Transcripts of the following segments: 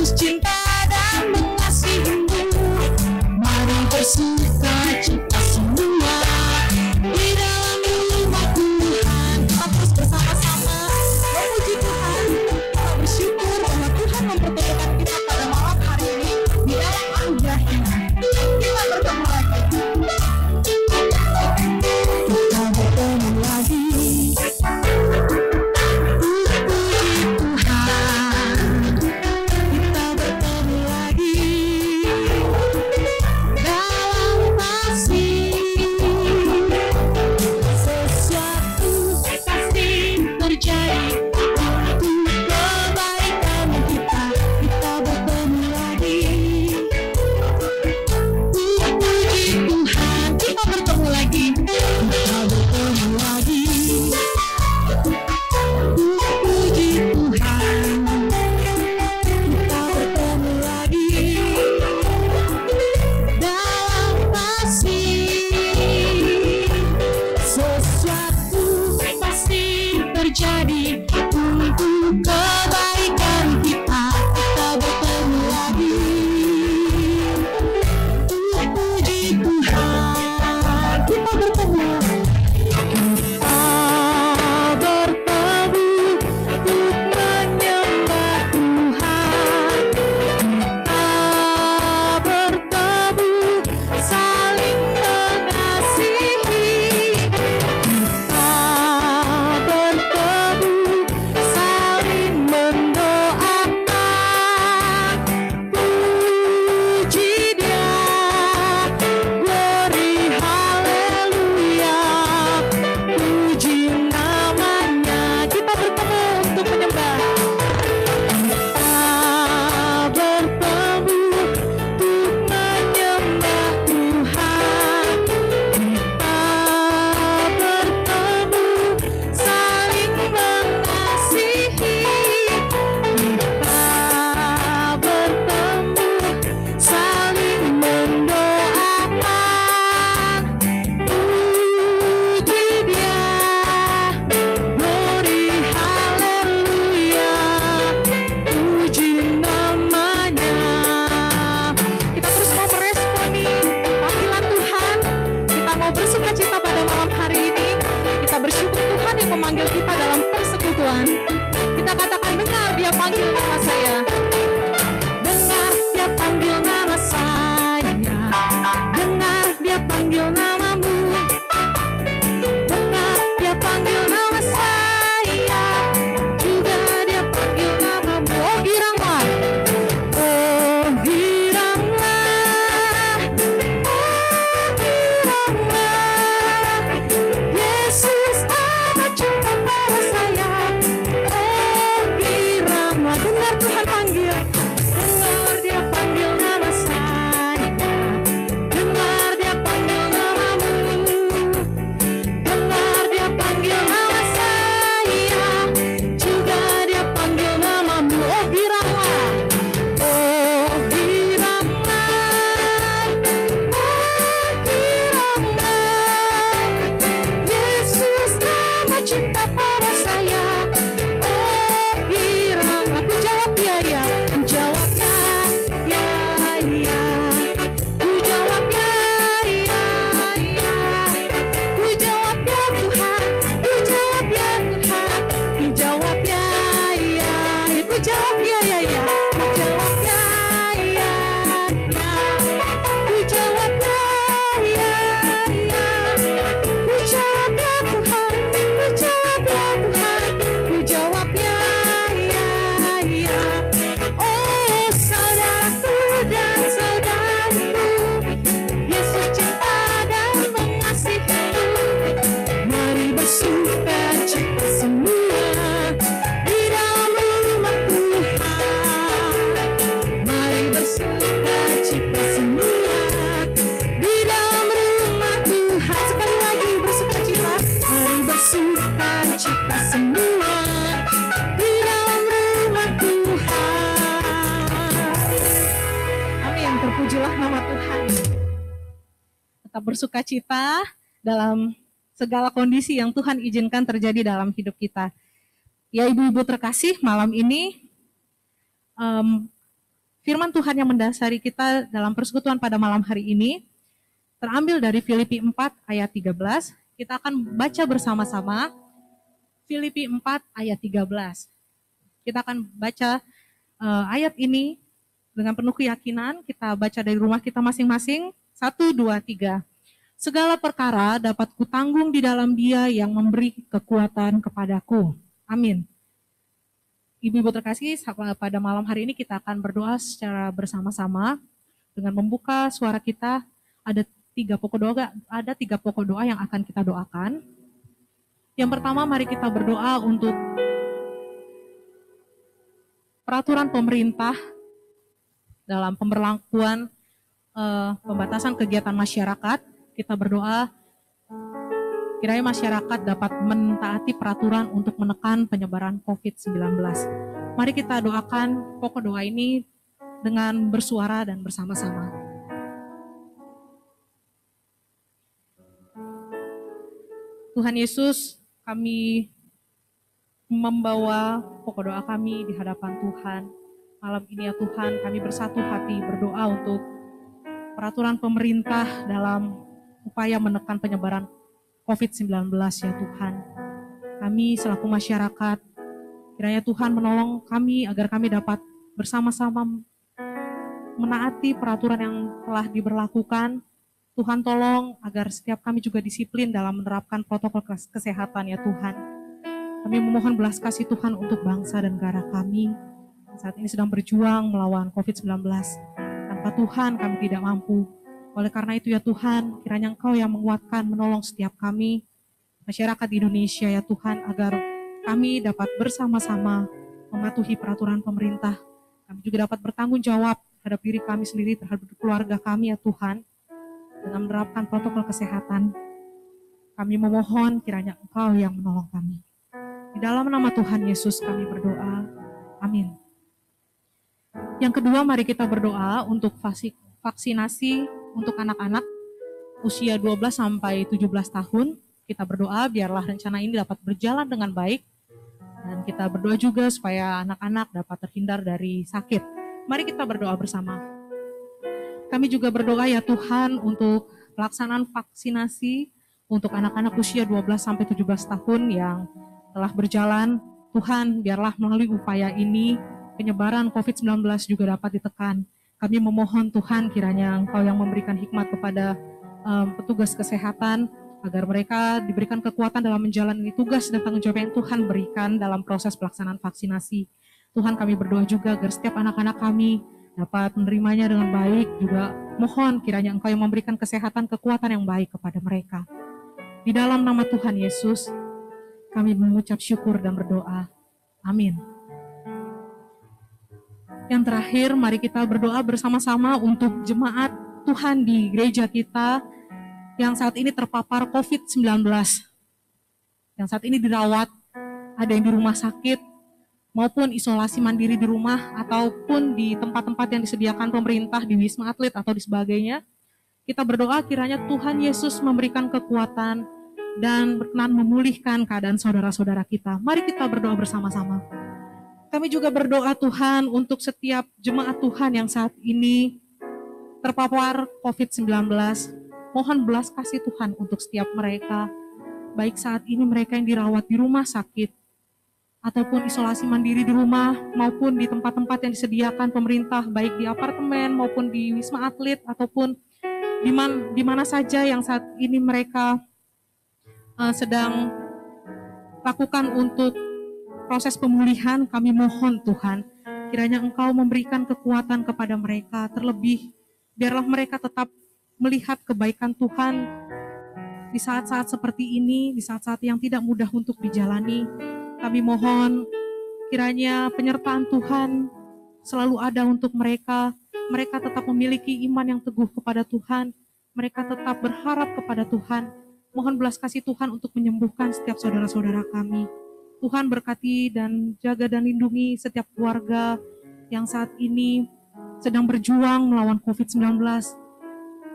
Yesus cinta dan mengasihimu. Mari bersuka cita semua di dalam rumah Tuhan. Kita terus bersama-sama memuji Tuhan. Kita bersyukur bahwa Tuhan mempertemukan kita pada malam hari ini di dalam anugerah-Nya. Kita bertemu lagi. Kita bertemu lagi. Puji Tuhan. Kita bertemu lagi dalam kasih. Sesuatu pasti terjadi untuk kebaikan kita. Kita bertemu lagi. Puji Tuhan. Kita bertemu lagi. Kita bertemu lagi. Puji Tuhan. Kita bertemu lagi dalam kasih. Sesuatu pasti terjadi untuk kebaikan kita. Kita bertemu lagi. Puji Tuhan. Kita bertemu. Kita bertemu untuk menyembah Tuhan. Kita bertemu saling mengasihi. Kita bertemu saling mendoakan. Puji Dia, glory haleluya. Puji namanya. Kita bertemu untuk menyembah. Kita bertemu untuk menyembah Tuhan. Kita bertemu saling mengasihi. Kita bertemu saling mendoakan. Puji Dia, glory haleluya. Puji namanya. Kita terus mau meresponi panggilan Tuhan. Kita mau bersuka cita pada malam hari ini. Kita bersyukur Tuhan yang memanggil kita dalam persekutuan. Kita katakan, dengar Dia panggil nama saya. Dengar Dia panggil nama saya. Dengar Dia panggil namamu. Dengar Dia panggil nama saya. Juga Dia panggil namamu. Oh giranglah. Oh giranglah. Oh giranglah. Yesus amat cinta pada saya. Oh giranglah. Dengar Tuhan panggil. Dengar Dia panggil nama saya. Dengar Dia panggil namamu. Dengar Dia panggil nama saya. Juga Dia panggil namamu. Oh giranglah. Oh giranglah. Oh giranglah. Yesus amat cinta pada saya. Oh giranglah. Ku jawab ya ya. Ku jawab ya ya ya. Ku jawab ya ya ya. Ku jawab ya Tuhan. Ku jawab ya Tuhan. Ku jawab ya ya. Ku jawab ya ya ya. Ku jawab ya ya ya. Ku jawab ya ya ya. Ku jawab ya Tuhan. Ku jawab ya Tuhan. Ku jawab ya ya ya. Oh saudaraku dan saudariku, Yesus cinta dan mengasihimu. Mari bersuka cita semua di dalam rumah Tuhan. Mari bersuka cita semua di dalam rumah Tuhan. Sekali lagi bersuka cita. Mari bersuka cita semua di dalam rumah Tuhan. Amin. Terpujilah nama Tuhan. Tetap bersuka cita dalam segala kondisi yang Tuhan izinkan terjadi dalam hidup kita. Ya ibu-ibu terkasih, malam ini Firman Tuhan yang mendasari kita dalam persekutuan pada malam hari ini terambil dari Filipi 4 ayat 13. Kita akan baca bersama-sama Filipi 4 ayat 13. Kita akan baca ayat ini dengan penuh keyakinan. Kita baca dari rumah kita masing-masing. 1, 2, 3. Segala perkara dapat kutanggung di dalam Dia yang memberi kekuatan kepadaku. Amin. Ibu-ibu terkasih, pada malam hari ini kita akan berdoa secara bersama-sama dengan membuka suara kita. Ada tiga pokok doa yang akan kita doakan. Yang pertama, mari kita berdoa untuk peraturan pemerintah dalam pemberlakuan pembatasan kegiatan masyarakat. Kita berdoa kiranya masyarakat dapat mentaati peraturan untuk menekan penyebaran COVID-19. Mari kita doakan pokok doa ini dengan bersuara dan bersama-sama. Tuhan Yesus, kami membawa pokok doa kami di hadapan Tuhan. Malam ini ya Tuhan, kami bersatu hati berdoa untuk peraturan pemerintah dalam upaya menekan penyebaran COVID-19 ya Tuhan. Kami selaku masyarakat, kiranya Tuhan menolong kami agar kami dapat bersama-sama menaati peraturan yang telah diberlakukan. Tuhan tolong agar setiap kami juga disiplin dalam menerapkan protokol kesehatan ya Tuhan. Kami memohon belas kasih Tuhan untuk bangsa dan negara kami. Saat ini sedang berjuang melawan COVID-19. Tanpa Tuhan kami tidak mampu. Oleh karena itu ya Tuhan, kiranya Engkau yang menguatkan, menolong setiap kami, masyarakat di Indonesia ya Tuhan, agar kami dapat bersama-sama mematuhi peraturan pemerintah. Kami juga dapat bertanggung jawab terhadap diri kami sendiri, terhadap keluarga kami ya Tuhan, dengan menerapkan protokol kesehatan. Kami memohon kiranya Engkau yang menolong kami. Di dalam nama Tuhan Yesus kami berdoa. Amin. Yang kedua, mari kita berdoa untuk vaksinasi untuk anak-anak usia 12 sampai 17 tahun. Kita berdoa biarlah rencana ini dapat berjalan dengan baik. Dan kita berdoa juga supaya anak-anak dapat terhindar dari sakit. Mari kita berdoa bersama. Kami juga berdoa ya Tuhan untuk pelaksanaan vaksinasi untuk anak-anak usia 12 sampai 17 tahun yang telah berjalan. Tuhan, biarlah melalui upaya ini penyebaran COVID-19 juga dapat ditekan. Kami memohon Tuhan kiranya Engkau yang memberikan hikmat kepada petugas kesehatan agar mereka diberikan kekuatan dalam menjalani tugas dan tanggung jawab yang Tuhan berikan dalam proses pelaksanaan vaksinasi. Tuhan, kami berdoa juga agar setiap anak-anak kami dapat menerimanya dengan baik. Juga mohon kiranya Engkau yang memberikan kesehatan, kekuatan yang baik kepada mereka. Di dalam nama Tuhan Yesus, kami mengucap syukur dan berdoa. Amin. Yang terakhir, mari kita berdoa bersama-sama untuk jemaat Tuhan di gereja kita yang saat ini terpapar COVID-19. Yang saat ini dirawat, ada yang di rumah sakit, maupun isolasi mandiri di rumah, ataupun di tempat-tempat yang disediakan pemerintah, di Wisma Atlet atau di sebagainya. Kita berdoa kiranya Tuhan Yesus memberikan kekuatan dan berkenan memulihkan keadaan saudara-saudara kita. Mari kita berdoa bersama-sama. Kami juga berdoa Tuhan untuk setiap jemaat Tuhan yang saat ini terpapar COVID-19. Mohon belas kasih Tuhan untuk setiap mereka. Baik saat ini mereka yang dirawat di rumah sakit, ataupun isolasi mandiri di rumah, maupun di tempat-tempat yang disediakan pemerintah, baik di apartemen maupun di Wisma Atlet, ataupun di mana saja yang saat ini mereka sedang lakukan untuk proses pemulihan. Kami mohon Tuhan, kiranya Engkau memberikan kekuatan kepada mereka, terlebih biarlah mereka tetap melihat kebaikan Tuhan di saat-saat seperti ini, di saat-saat yang tidak mudah untuk dijalani. Kami mohon kiranya penyertaan Tuhan selalu ada untuk mereka. Mereka tetap memiliki iman yang teguh kepada Tuhan. Mereka tetap berharap kepada Tuhan. Mohon belas kasih Tuhan untuk menyembuhkan setiap saudara-saudara kami. Tuhan berkati dan jaga dan lindungi setiap keluarga yang saat ini sedang berjuang melawan COVID-19.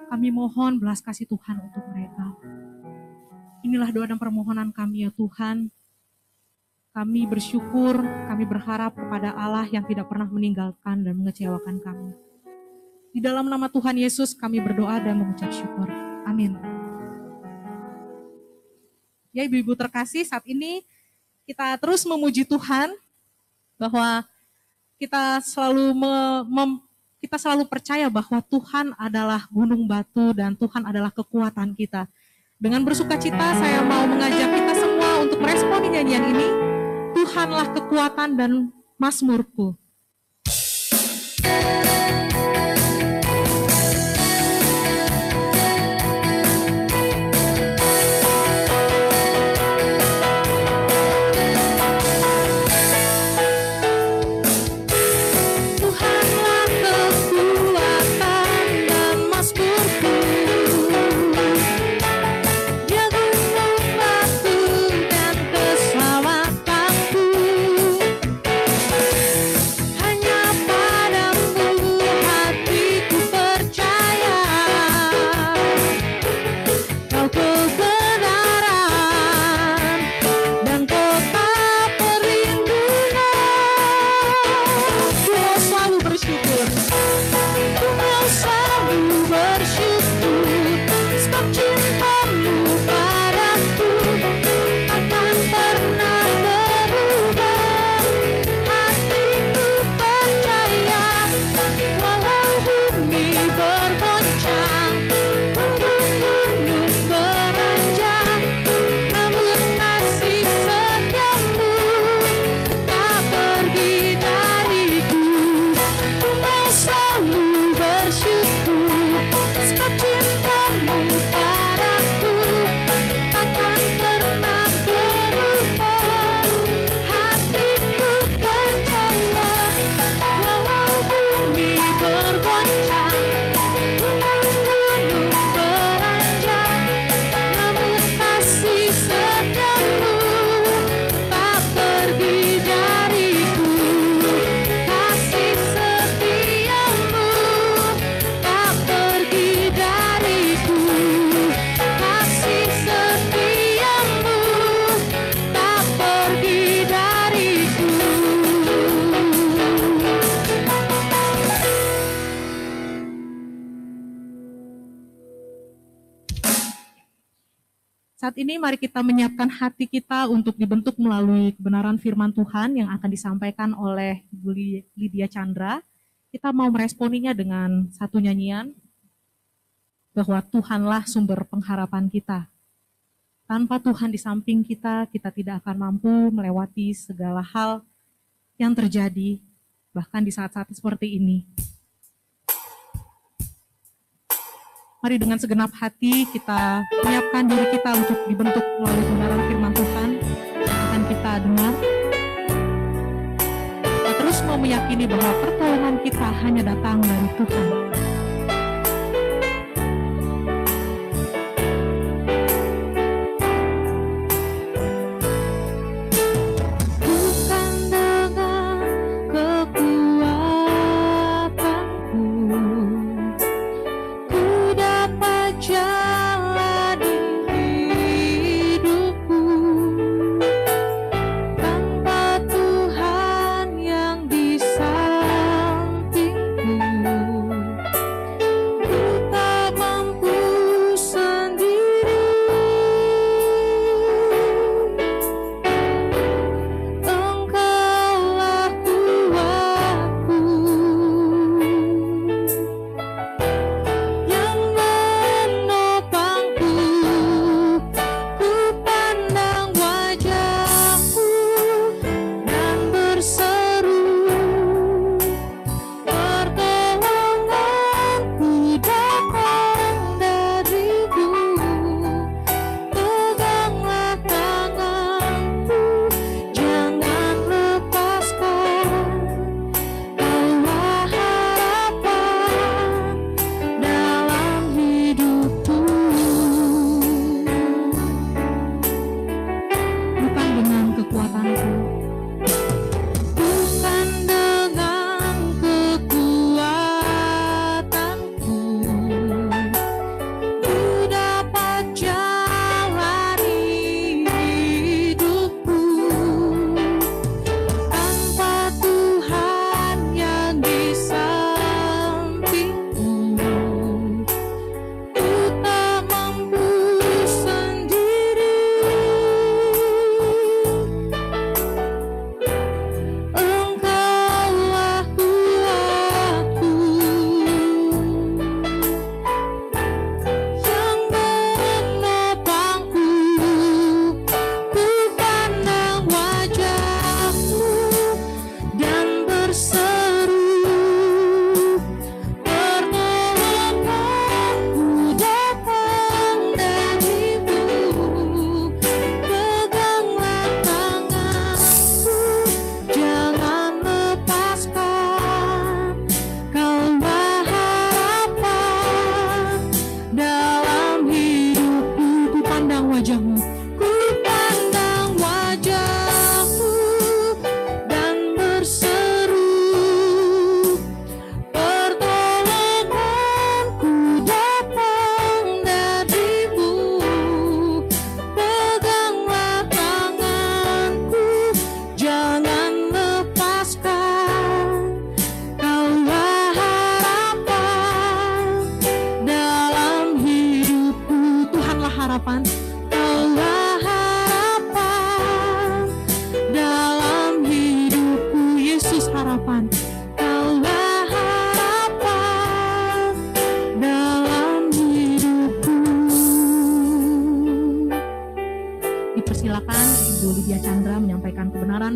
Kami mohon belas kasih Tuhan untuk mereka. Inilah doa dan permohonan kami ya Tuhan. Kami bersyukur, kami berharap kepada Allah yang tidak pernah meninggalkan dan mengecewakan kami. Di dalam nama Tuhan Yesus kami berdoa dan mengucap syukur. Amin. Ya ibu-ibu terkasih, saat ini kita terus memuji Tuhan bahwa kita selalu percaya bahwa Tuhan adalah gunung batu dan Tuhan adalah kekuatan kita. Dengan bersuka cita saya mau mengajak kita semua untuk meresponi nyanyian ini. Tuhanlah kekuatan dan mazmurku. Saat ini mari kita menyiapkan hati kita untuk dibentuk melalui kebenaran firman Tuhan yang akan disampaikan oleh Ibu Lydia Chandra. Kita mau meresponinya dengan satu nyanyian, bahwa Tuhanlah sumber pengharapan kita. Tanpa Tuhan di samping kita, kita tidak akan mampu melewati segala hal yang terjadi, bahkan di saat-saat seperti ini. Mari dengan segenap hati kita menyiapkan diri kita untuk dibentuk melalui kebenaran firman Tuhan yang akan kita dengar. Kita terus mau meyakini bahwa pertolongan kita hanya datang dari Tuhan. Tanpa Tuhan yang di samping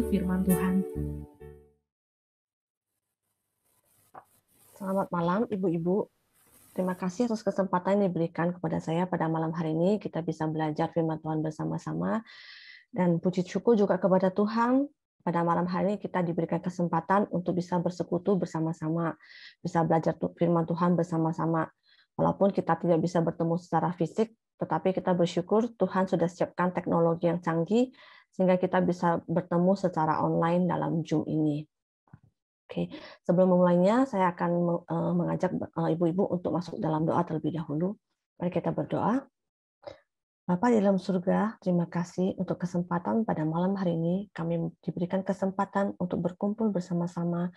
akan firman Tuhan. Selamat malam Ibu-Ibu. Terima kasih atas kesempatan yang diberikan kepada saya pada malam hari ini. Kita bisa belajar firman Tuhan bersama-sama. Dan puji syukur juga kepada Tuhan, pada malam hari ini kita diberikan kesempatan untuk bisa bersekutu bersama-sama, bisa belajar firman Tuhan bersama-sama. Walaupun kita tidak bisa bertemu secara fisik, tetapi kita bersyukur Tuhan sudah siapkan teknologi yang canggih, sehingga kita bisa bertemu secara online dalam Zoom ini. Oke, sebelum memulainya, saya akan mengajak ibu-ibu untuk masuk dalam doa terlebih dahulu. Mari kita berdoa. Bapa di dalam surga, terima kasih untuk kesempatan pada malam hari ini. Kami diberikan kesempatan untuk berkumpul bersama-sama,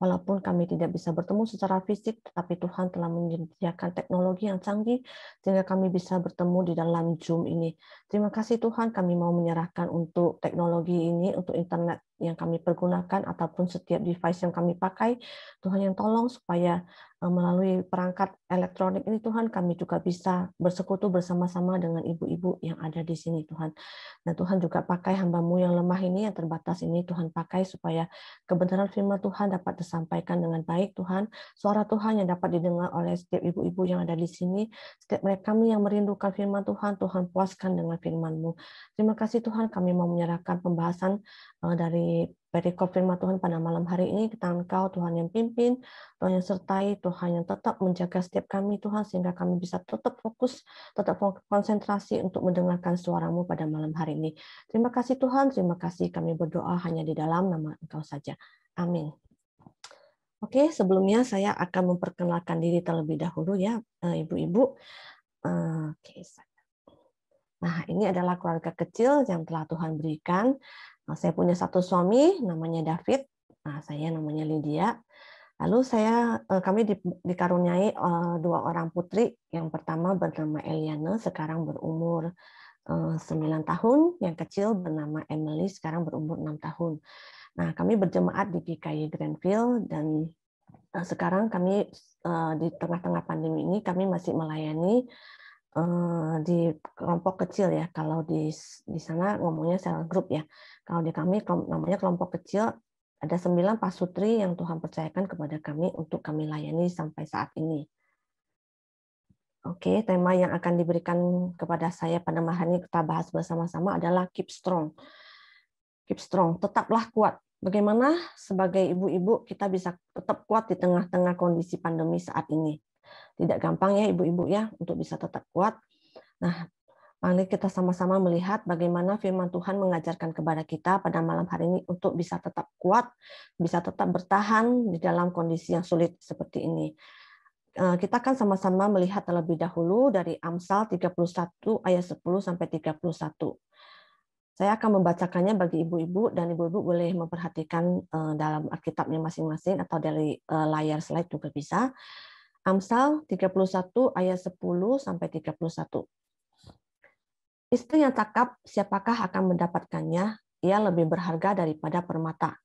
walaupun kami tidak bisa bertemu secara fisik, tetapi Tuhan telah menyediakan teknologi yang canggih, sehingga kami bisa bertemu di dalam Zoom ini. Terima kasih Tuhan, kami mau menyerahkan untuk teknologi ini, untuk internet yang kami pergunakan, ataupun setiap device yang kami pakai. Tuhan yang tolong supaya melalui perangkat elektronik ini Tuhan, kami juga bisa bersekutu bersama-sama dengan ibu-ibu yang ada di sini Tuhan. Dan Tuhan juga pakai hamba-Mu yang lemah ini, yang terbatas ini, Tuhan pakai supaya kebenaran firman Tuhan dapat disampaikan dengan baik Tuhan. Suara Tuhan yang dapat didengar oleh setiap ibu-ibu yang ada di sini. Setiap mereka kami yang merindukan firman Tuhan, Tuhan puaskan dengan firman-Mu. Terima kasih Tuhan, kami mau menyerahkan pembahasan dari perikop firman Tuhan pada malam hari ini. Kita Engkau Tuhan yang pimpin, Tuhan yang sertai, Tuhan yang tetap menjaga setiap kami Tuhan, sehingga kami bisa tetap fokus, tetap konsentrasi untuk mendengarkan suara-Mu pada malam hari ini. Terima kasih Tuhan, terima kasih, kami berdoa hanya di dalam nama Engkau saja. Amin. Oke, sebelumnya saya akan memperkenalkan diri terlebih dahulu ya, ibu-ibu. Oke. Nah, ini adalah keluarga kecil yang telah Tuhan berikan. Saya punya satu suami, namanya David. Nah, saya namanya Lydia. Lalu kami dikaruniai dua orang putri. Yang pertama bernama Eliana, sekarang berumur 9 tahun. Yang kecil bernama Emily, sekarang berumur 6 tahun. Nah, kami berjemaat di GKI Grandville, dan sekarang kami di tengah-tengah pandemi ini kami masih melayani di kelompok kecil ya. Kalau di sana ngomongnya cell group ya. Kalau di kami namanya kelompok kecil, ada 9 pasutri yang Tuhan percayakan kepada kami untuk kami layani sampai saat ini. Oke, tema yang akan diberikan kepada saya pada malam ini kita bahas bersama-sama adalah keep strong. Keep strong, tetaplah kuat. Bagaimana sebagai ibu-ibu kita bisa tetap kuat di tengah-tengah kondisi pandemi saat ini? Tidak gampang ya ibu-ibu ya untuk bisa tetap kuat. Nah, mari kita sama-sama melihat bagaimana firman Tuhan mengajarkan kepada kita pada malam hari ini untuk bisa tetap kuat, bisa tetap bertahan di dalam kondisi yang sulit seperti ini. Kita akan sama-sama melihat terlebih dahulu dari Amsal 31 ayat 10 sampai 31. Saya akan membacakannya bagi ibu-ibu, dan ibu-ibu boleh memperhatikan dalam Alkitabnya masing-masing atau dari layar slide juga bisa. Amsal 31 ayat 10 sampai 31. Istri yang cakap, siapakah akan mendapatkannya? Ia lebih berharga daripada permata.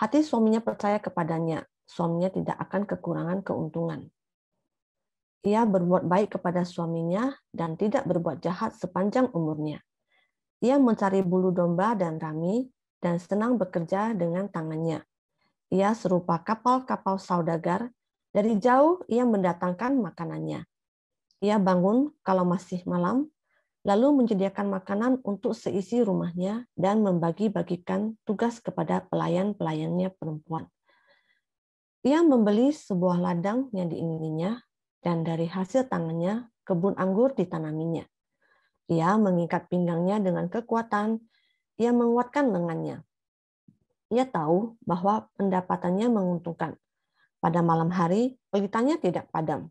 Hati suaminya percaya kepadanya, suaminya tidak akan kekurangan keuntungan. Ia berbuat baik kepada suaminya dan tidak berbuat jahat sepanjang umurnya. Ia mencari bulu domba dan rami dan senang bekerja dengan tangannya. Ia serupa kapal-kapal saudagar. Dari jauh ia mendatangkan makanannya. Ia bangun kalau masih malam, lalu menyediakan makanan untuk seisi rumahnya dan membagi-bagikan tugas kepada pelayan-pelayannya perempuan. Ia membeli sebuah ladang yang diingininya, dan dari hasil tangannya kebun anggur ditanaminya. Ia mengikat pinggangnya dengan kekuatan, ia menguatkan lengannya. Ia tahu bahwa pendapatannya menguntungkan. Pada malam hari, pelitanya tidak padam.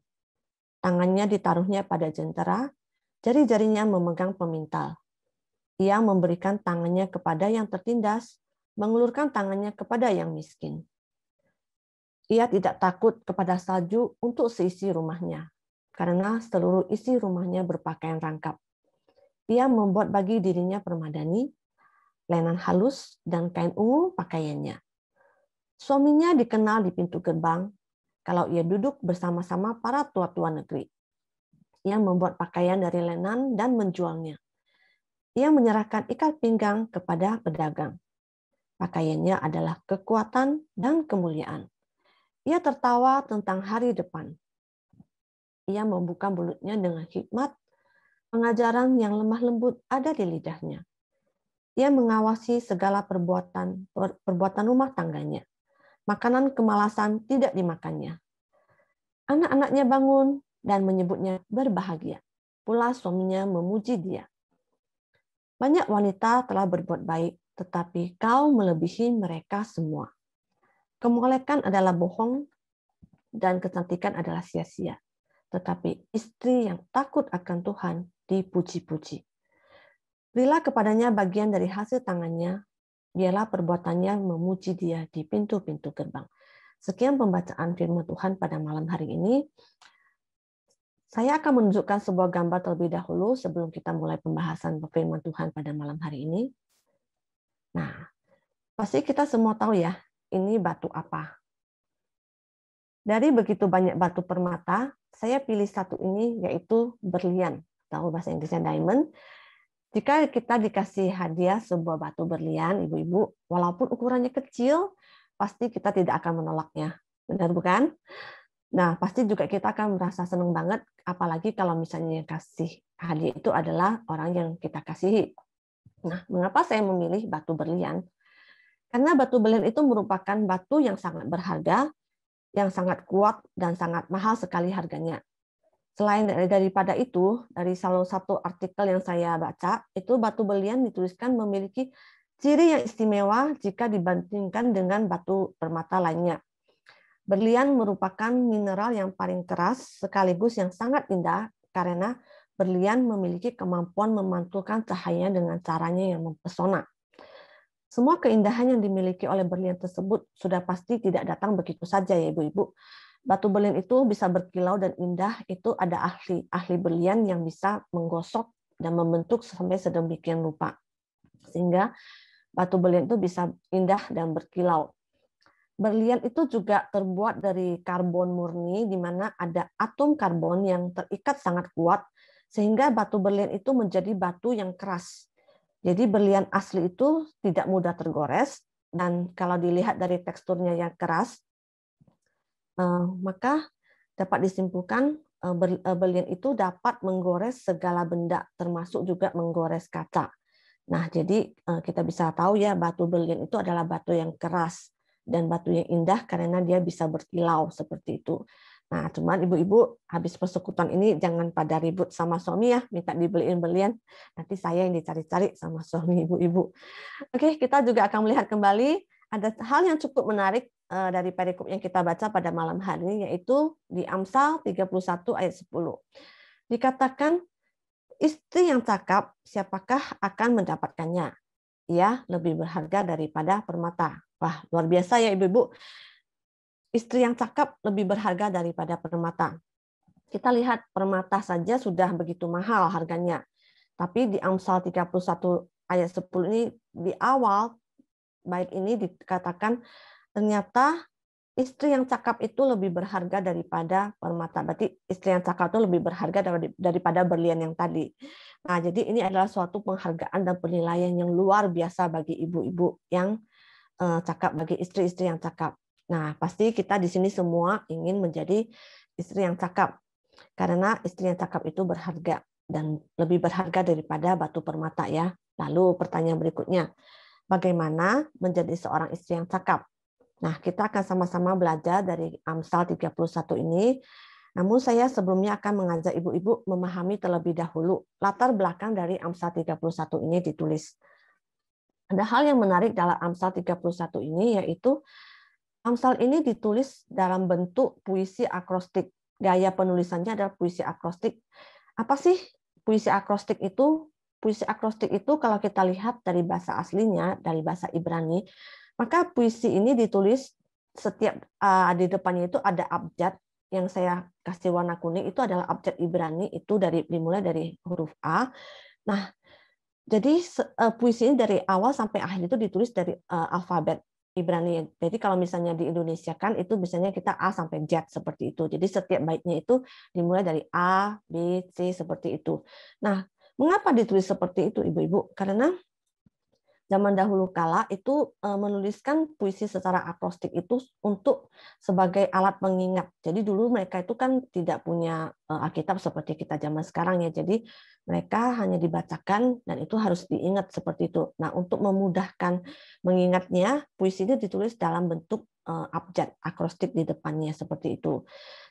Tangannya ditaruhnya pada jentera, jari-jarinya memegang pemintal. Ia memberikan tangannya kepada yang tertindas, mengulurkan tangannya kepada yang miskin. Ia tidak takut kepada salju untuk seisi rumahnya, karena seluruh isi rumahnya berpakaian rangkap. Ia membuat bagi dirinya permadani, lenan halus, dan kain ungu pakaiannya. Suaminya dikenal di pintu gerbang kalau ia duduk bersama-sama para tua-tua negeri. Ia membuat pakaian dari lenan dan menjualnya. Ia menyerahkan ikat pinggang kepada pedagang. Pakaiannya adalah kekuatan dan kemuliaan. Ia tertawa tentang hari depan. Ia membuka mulutnya dengan hikmat, pengajaran yang lemah lembut ada di lidahnya. Ia mengawasi segala perbuatan rumah tangganya. Makanan kemalasan tidak dimakannya. Anak-anaknya bangun dan menyebutnya berbahagia. Pula suaminya memuji dia. Banyak wanita telah berbuat baik, tetapi kau melebihi mereka semua. Kemolekan adalah bohong dan kecantikan adalah sia-sia. Tetapi istri yang takut akan Tuhan dipuji-puji. Berilah kepadanya bagian dari hasil tangannya, biarlah perbuatannya memuji dia di pintu-pintu gerbang. Sekian pembacaan firman Tuhan pada malam hari ini. Saya akan menunjukkan sebuah gambar terlebih dahulu sebelum kita mulai pembahasan firman Tuhan pada malam hari ini. Nah, pasti kita semua tahu ya, ini batu apa. Dari begitu banyak batu permata, saya pilih satu ini yaitu berlian. Tahu bahasa Inggrisnya diamond. Jika kita dikasih hadiah sebuah batu berlian, ibu-ibu, walaupun ukurannya kecil, pasti kita tidak akan menolaknya. Benar bukan? Nah, pasti juga kita akan merasa senang banget, apalagi kalau misalnya yang kasih hadiah itu adalah orang yang kita kasihi. Nah, mengapa saya memilih batu berlian? Karena batu berlian itu merupakan batu yang sangat berharga, yang sangat kuat, dan sangat mahal sekali harganya. Selain daripada itu, dari salah satu artikel yang saya baca, itu batu berlian dituliskan memiliki ciri yang istimewa jika dibandingkan dengan batu permata lainnya. Berlian merupakan mineral yang paling keras sekaligus yang sangat indah karena berlian memiliki kemampuan memantulkan cahaya dengan caranya yang mempesona. Semua keindahan yang dimiliki oleh berlian tersebut sudah pasti tidak datang begitu saja ya ibu-ibu. Batu berlian itu bisa berkilau dan indah, itu ada ahli berlian yang bisa menggosok dan membentuk sampai sedemikian rupa. Sehingga batu berlian itu bisa indah dan berkilau. Berlian itu juga terbuat dari karbon murni, di mana ada atom karbon yang terikat sangat kuat, sehingga batu berlian itu menjadi batu yang keras. Jadi berlian asli itu tidak mudah tergores, dan kalau dilihat dari teksturnya yang keras, maka dapat disimpulkan berlian itu dapat menggores segala benda, termasuk juga menggores kaca. Nah, jadi kita bisa tahu ya, batu berlian itu adalah batu yang keras dan batu yang indah karena dia bisa berkilau seperti itu. Nah, cuman ibu-ibu habis persekutuan ini jangan pada ribut sama suami ya, minta dibeliin berlian. Nanti saya yang dicari-cari sama suami ibu-ibu. Oke, kita juga akan melihat kembali ada hal yang cukup menarik dari perikop yang kita baca pada malam hari ini, yaitu di Amsal 31 ayat 10. Dikatakan, istri yang cakap, siapakah akan mendapatkannya? Ia lebih berharga daripada permata. Wah, luar biasa ya ibu-ibu. Istri yang cakap lebih berharga daripada permata. Kita lihat permata saja sudah begitu mahal harganya. Tapi di Amsal 31 ayat 10 ini di awal baik ini dikatakan ternyata istri yang cakap itu lebih berharga daripada permata. Berarti istri yang cakap itu lebih berharga daripada berlian yang tadi. Nah, jadi ini adalah suatu penghargaan dan penilaian yang luar biasa bagi ibu-ibu yang cakap, bagi istri-istri yang cakap. Nah, pasti kita di sini semua ingin menjadi istri yang cakap. Karena istri yang cakap itu berharga dan lebih berharga daripada batu permata ya. Lalu pertanyaan berikutnya, bagaimana menjadi seorang istri yang cakap? Nah, kita akan sama-sama belajar dari Amsal 31 ini. Namun saya sebelumnya akan mengajak ibu-ibu memahami terlebih dahulu latar belakang dari Amsal 31 ini ditulis. Ada hal yang menarik dalam Amsal 31 ini, yaitu Amsal ini ditulis dalam bentuk puisi akrostik. Gaya penulisannya adalah puisi akrostik. Apa sih puisi akrostik itu? Puisi akrostik itu kalau kita lihat dari bahasa aslinya, dari bahasa Ibrani, maka puisi ini ditulis setiap di depannya itu ada abjad yang saya kasih warna kuning, itu adalah abjad Ibrani, itu dimulai dari huruf A. Nah, jadi puisi ini dari awal sampai akhir itu ditulis dari alfabet Ibrani. Jadi kalau misalnya di Indonesia kan itu biasanya kita A sampai Z seperti itu. Jadi setiap baitnya itu dimulai dari A, B, C seperti itu. Nah, mengapa ditulis seperti itu, ibu-ibu? Karena zaman dahulu kala itu menuliskan puisi secara akrostik itu untuk sebagai alat pengingat. Jadi dulu mereka itu kan tidak punya Alkitab seperti kita zaman sekarang ya. Jadi mereka hanya dibacakan dan itu harus diingat seperti itu. Nah, untuk memudahkan mengingatnya, puisi ini ditulis dalam bentuk abjad akrostik di depannya seperti itu.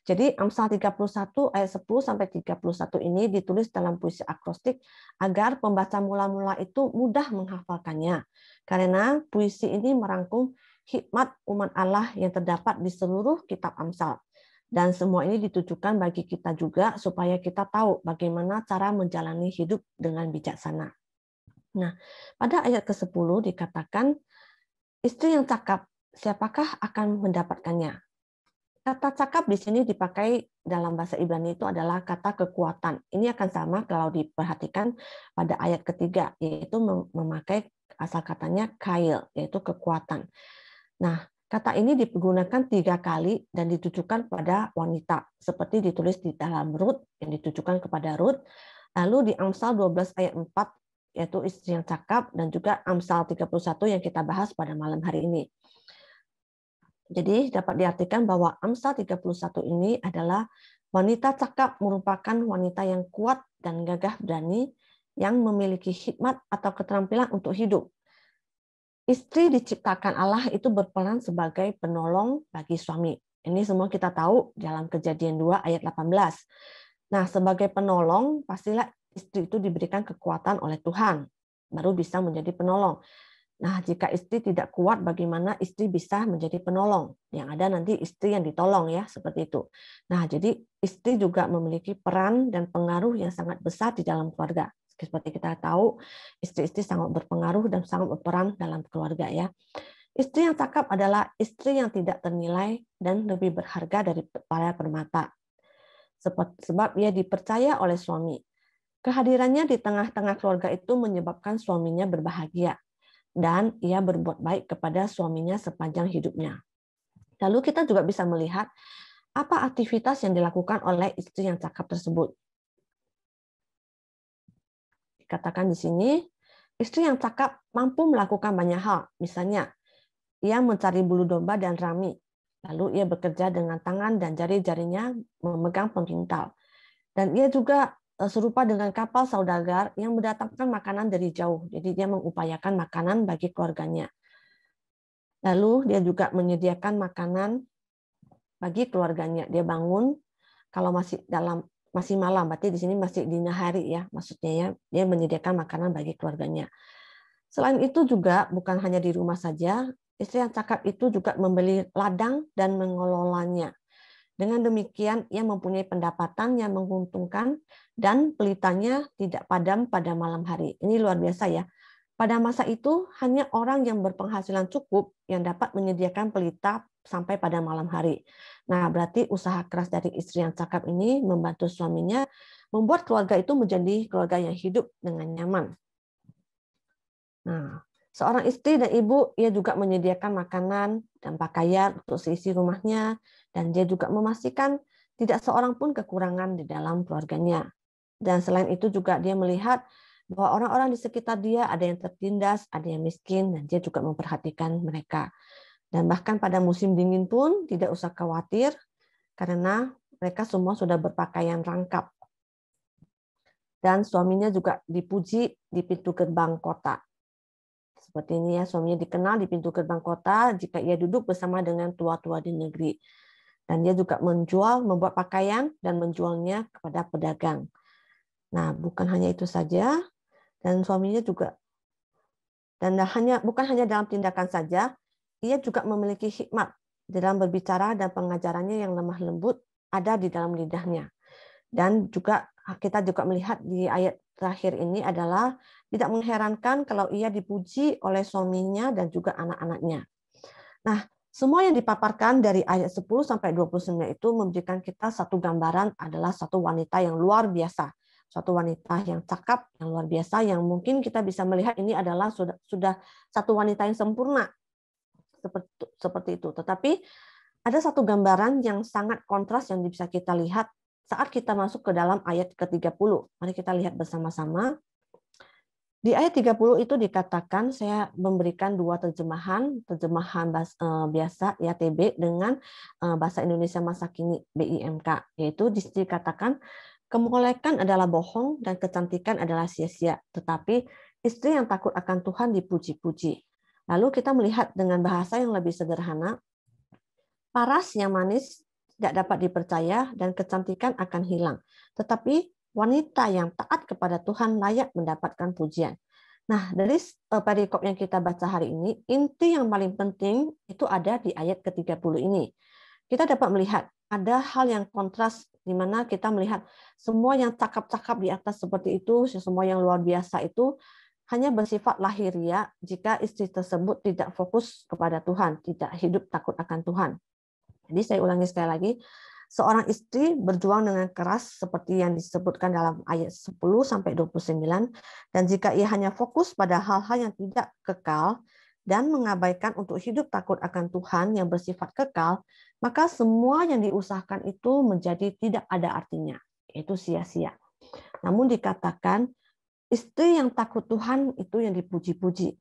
Jadi Amsal 31 ayat 10 sampai 31 ini ditulis dalam puisi akrostik agar pembaca mula-mula itu mudah menghafalkannya. Karena puisi ini merangkum hikmat umat Allah yang terdapat di seluruh kitab Amsal. Dan semua ini ditujukan bagi kita juga supaya kita tahu bagaimana cara menjalani hidup dengan bijaksana. Nah, pada ayat ke-10 dikatakan, istri yang cakap, siapakah akan mendapatkannya? Kata cakap di sini dipakai dalam bahasa Ibrani itu adalah kata kekuatan. Ini akan sama kalau diperhatikan pada ayat ketiga, yaitu memakai asal katanya kail, yaitu kekuatan. Nah, kata ini digunakan 3 kali dan ditujukan pada wanita, seperti ditulis di dalam Rut yang ditujukan kepada Rut, lalu di Amsal 12 ayat 4, yaitu istri yang cakap, dan juga Amsal 31 yang kita bahas pada malam hari ini. Jadi dapat diartikan bahwa Amsal 31 ini adalah wanita cakap merupakan wanita yang kuat dan gagah berani yang memiliki hikmat atau keterampilan untuk hidup. Istri diciptakan Allah itu berperan sebagai penolong bagi suami. Ini semua kita tahu dalam Kejadian 2 ayat 18. Nah, sebagai penolong pastilah istri itu diberikan kekuatan oleh Tuhan, baru bisa menjadi penolong. Nah, jika istri tidak kuat, bagaimana istri bisa menjadi penolong? Yang ada nanti istri yang ditolong ya, seperti itu. Nah, jadi istri juga memiliki peran dan pengaruh yang sangat besar di dalam keluarga. Seperti kita tahu, istri-istri sangat berpengaruh dan sangat berperan dalam keluarga ya. Istri yang cakap adalah istri yang tidak ternilai dan lebih berharga dari para permata. Sebab ia dipercaya oleh suami. Kehadirannya di tengah-tengah keluarga itu menyebabkan suaminya berbahagia. Dan ia berbuat baik kepada suaminya sepanjang hidupnya. Lalu kita juga bisa melihat apa aktivitas yang dilakukan oleh istri yang cakap tersebut. Dikatakan di sini, istri yang cakap mampu melakukan banyak hal. Misalnya, ia mencari bulu domba dan rami. Lalu ia bekerja dengan tangan dan jari-jarinya memegang pengkintal. Dan ia juga serupa dengan kapal saudagar yang mendatangkan makanan dari jauh. Jadi dia mengupayakan makanan bagi keluarganya. Lalu dia juga menyediakan makanan bagi keluarganya. Dia bangun kalau masih malam, berarti di sini masih dini hari ya, maksudnya ya, dia menyediakan makanan bagi keluarganya. Selain itu juga bukan hanya di rumah saja, istri yang cakap itu juga membeli ladang dan mengelolanya. Dengan demikian, ia mempunyai pendapatan yang menguntungkan dan pelitanya tidak padam pada malam hari. Ini luar biasa ya. Pada masa itu, hanya orang yang berpenghasilan cukup yang dapat menyediakan pelita sampai pada malam hari. Nah, berarti usaha keras dari istri yang cakap ini membantu suaminya membuat keluarga itu menjadi keluarga yang hidup dengan nyaman. Nah, seorang istri dan ibu, ia juga menyediakan makanan dan pakaian untuk seisi rumahnya, dan dia juga memastikan tidak seorang pun kekurangan di dalam keluarganya. Dan selain itu juga dia melihat bahwa orang-orang di sekitar dia ada yang tertindas, ada yang miskin, dan dia juga memperhatikan mereka. Dan bahkan pada musim dingin pun tidak usah khawatir, karena mereka semua sudah berpakaian rangkap. Dan suaminya juga dipuji di pintu gerbang kota. Seperti ini ya, suaminya dikenal di pintu gerbang kota jika ia duduk bersama dengan tua-tua di negeri. Dan dia juga membuat pakaian dan menjualnya kepada pedagang. Nah, bukan hanya itu saja, dan suaminya juga, dan bukan hanya dalam tindakan saja, ia juga memiliki hikmat dalam berbicara dan pengajarannya yang lemah lembut ada di dalam lidahnya. Dan juga kita juga melihat di ayat terakhir ini adalah tidak mengherankan kalau ia dipuji oleh suaminya dan juga anak-anaknya. Nah, semua yang dipaparkan dari ayat 10 sampai 29 itu memberikan kita satu gambaran adalah satu wanita yang luar biasa. Suatu wanita yang cakap, yang luar biasa, yang mungkin kita bisa melihat ini adalah sudah satu wanita yang sempurna. Seperti itu. Tetapi ada satu gambaran yang sangat kontras yang bisa kita lihat saat kita masuk ke dalam ayat ke-30. Mari kita lihat bersama-sama. Di ayat 30 itu dikatakan, saya memberikan dua terjemahan biasa YTB dengan bahasa Indonesia masa kini BIMK, yaitu dikatakan kemolekan adalah bohong dan kecantikan adalah sia-sia, tetapi istri yang takut akan Tuhan dipuji-puji. Lalu kita melihat dengan bahasa yang lebih sederhana, paras yang manis tidak dapat dipercaya dan kecantikan akan hilang, tetapi wanita yang taat kepada Tuhan layak mendapatkan pujian. Nah, dari perikop yang kita baca hari ini, inti yang paling penting itu ada di ayat ke-30 ini. Kita dapat melihat ada hal yang kontras di mana kita melihat semua yang cakap-cakap di atas seperti itu, semua yang luar biasa itu hanya bersifat lahiriah jika istri tersebut tidak fokus kepada Tuhan, tidak hidup takut akan Tuhan. Jadi saya ulangi sekali lagi, seorang istri berjuang dengan keras seperti yang disebutkan dalam ayat 10-29, dan jika ia hanya fokus pada hal-hal yang tidak kekal dan mengabaikan untuk hidup takut akan Tuhan yang bersifat kekal, maka semua yang diusahakan itu menjadi tidak ada artinya, yaitu sia-sia. Namun dikatakan, istri yang takut Tuhan itu yang dipuji-puji.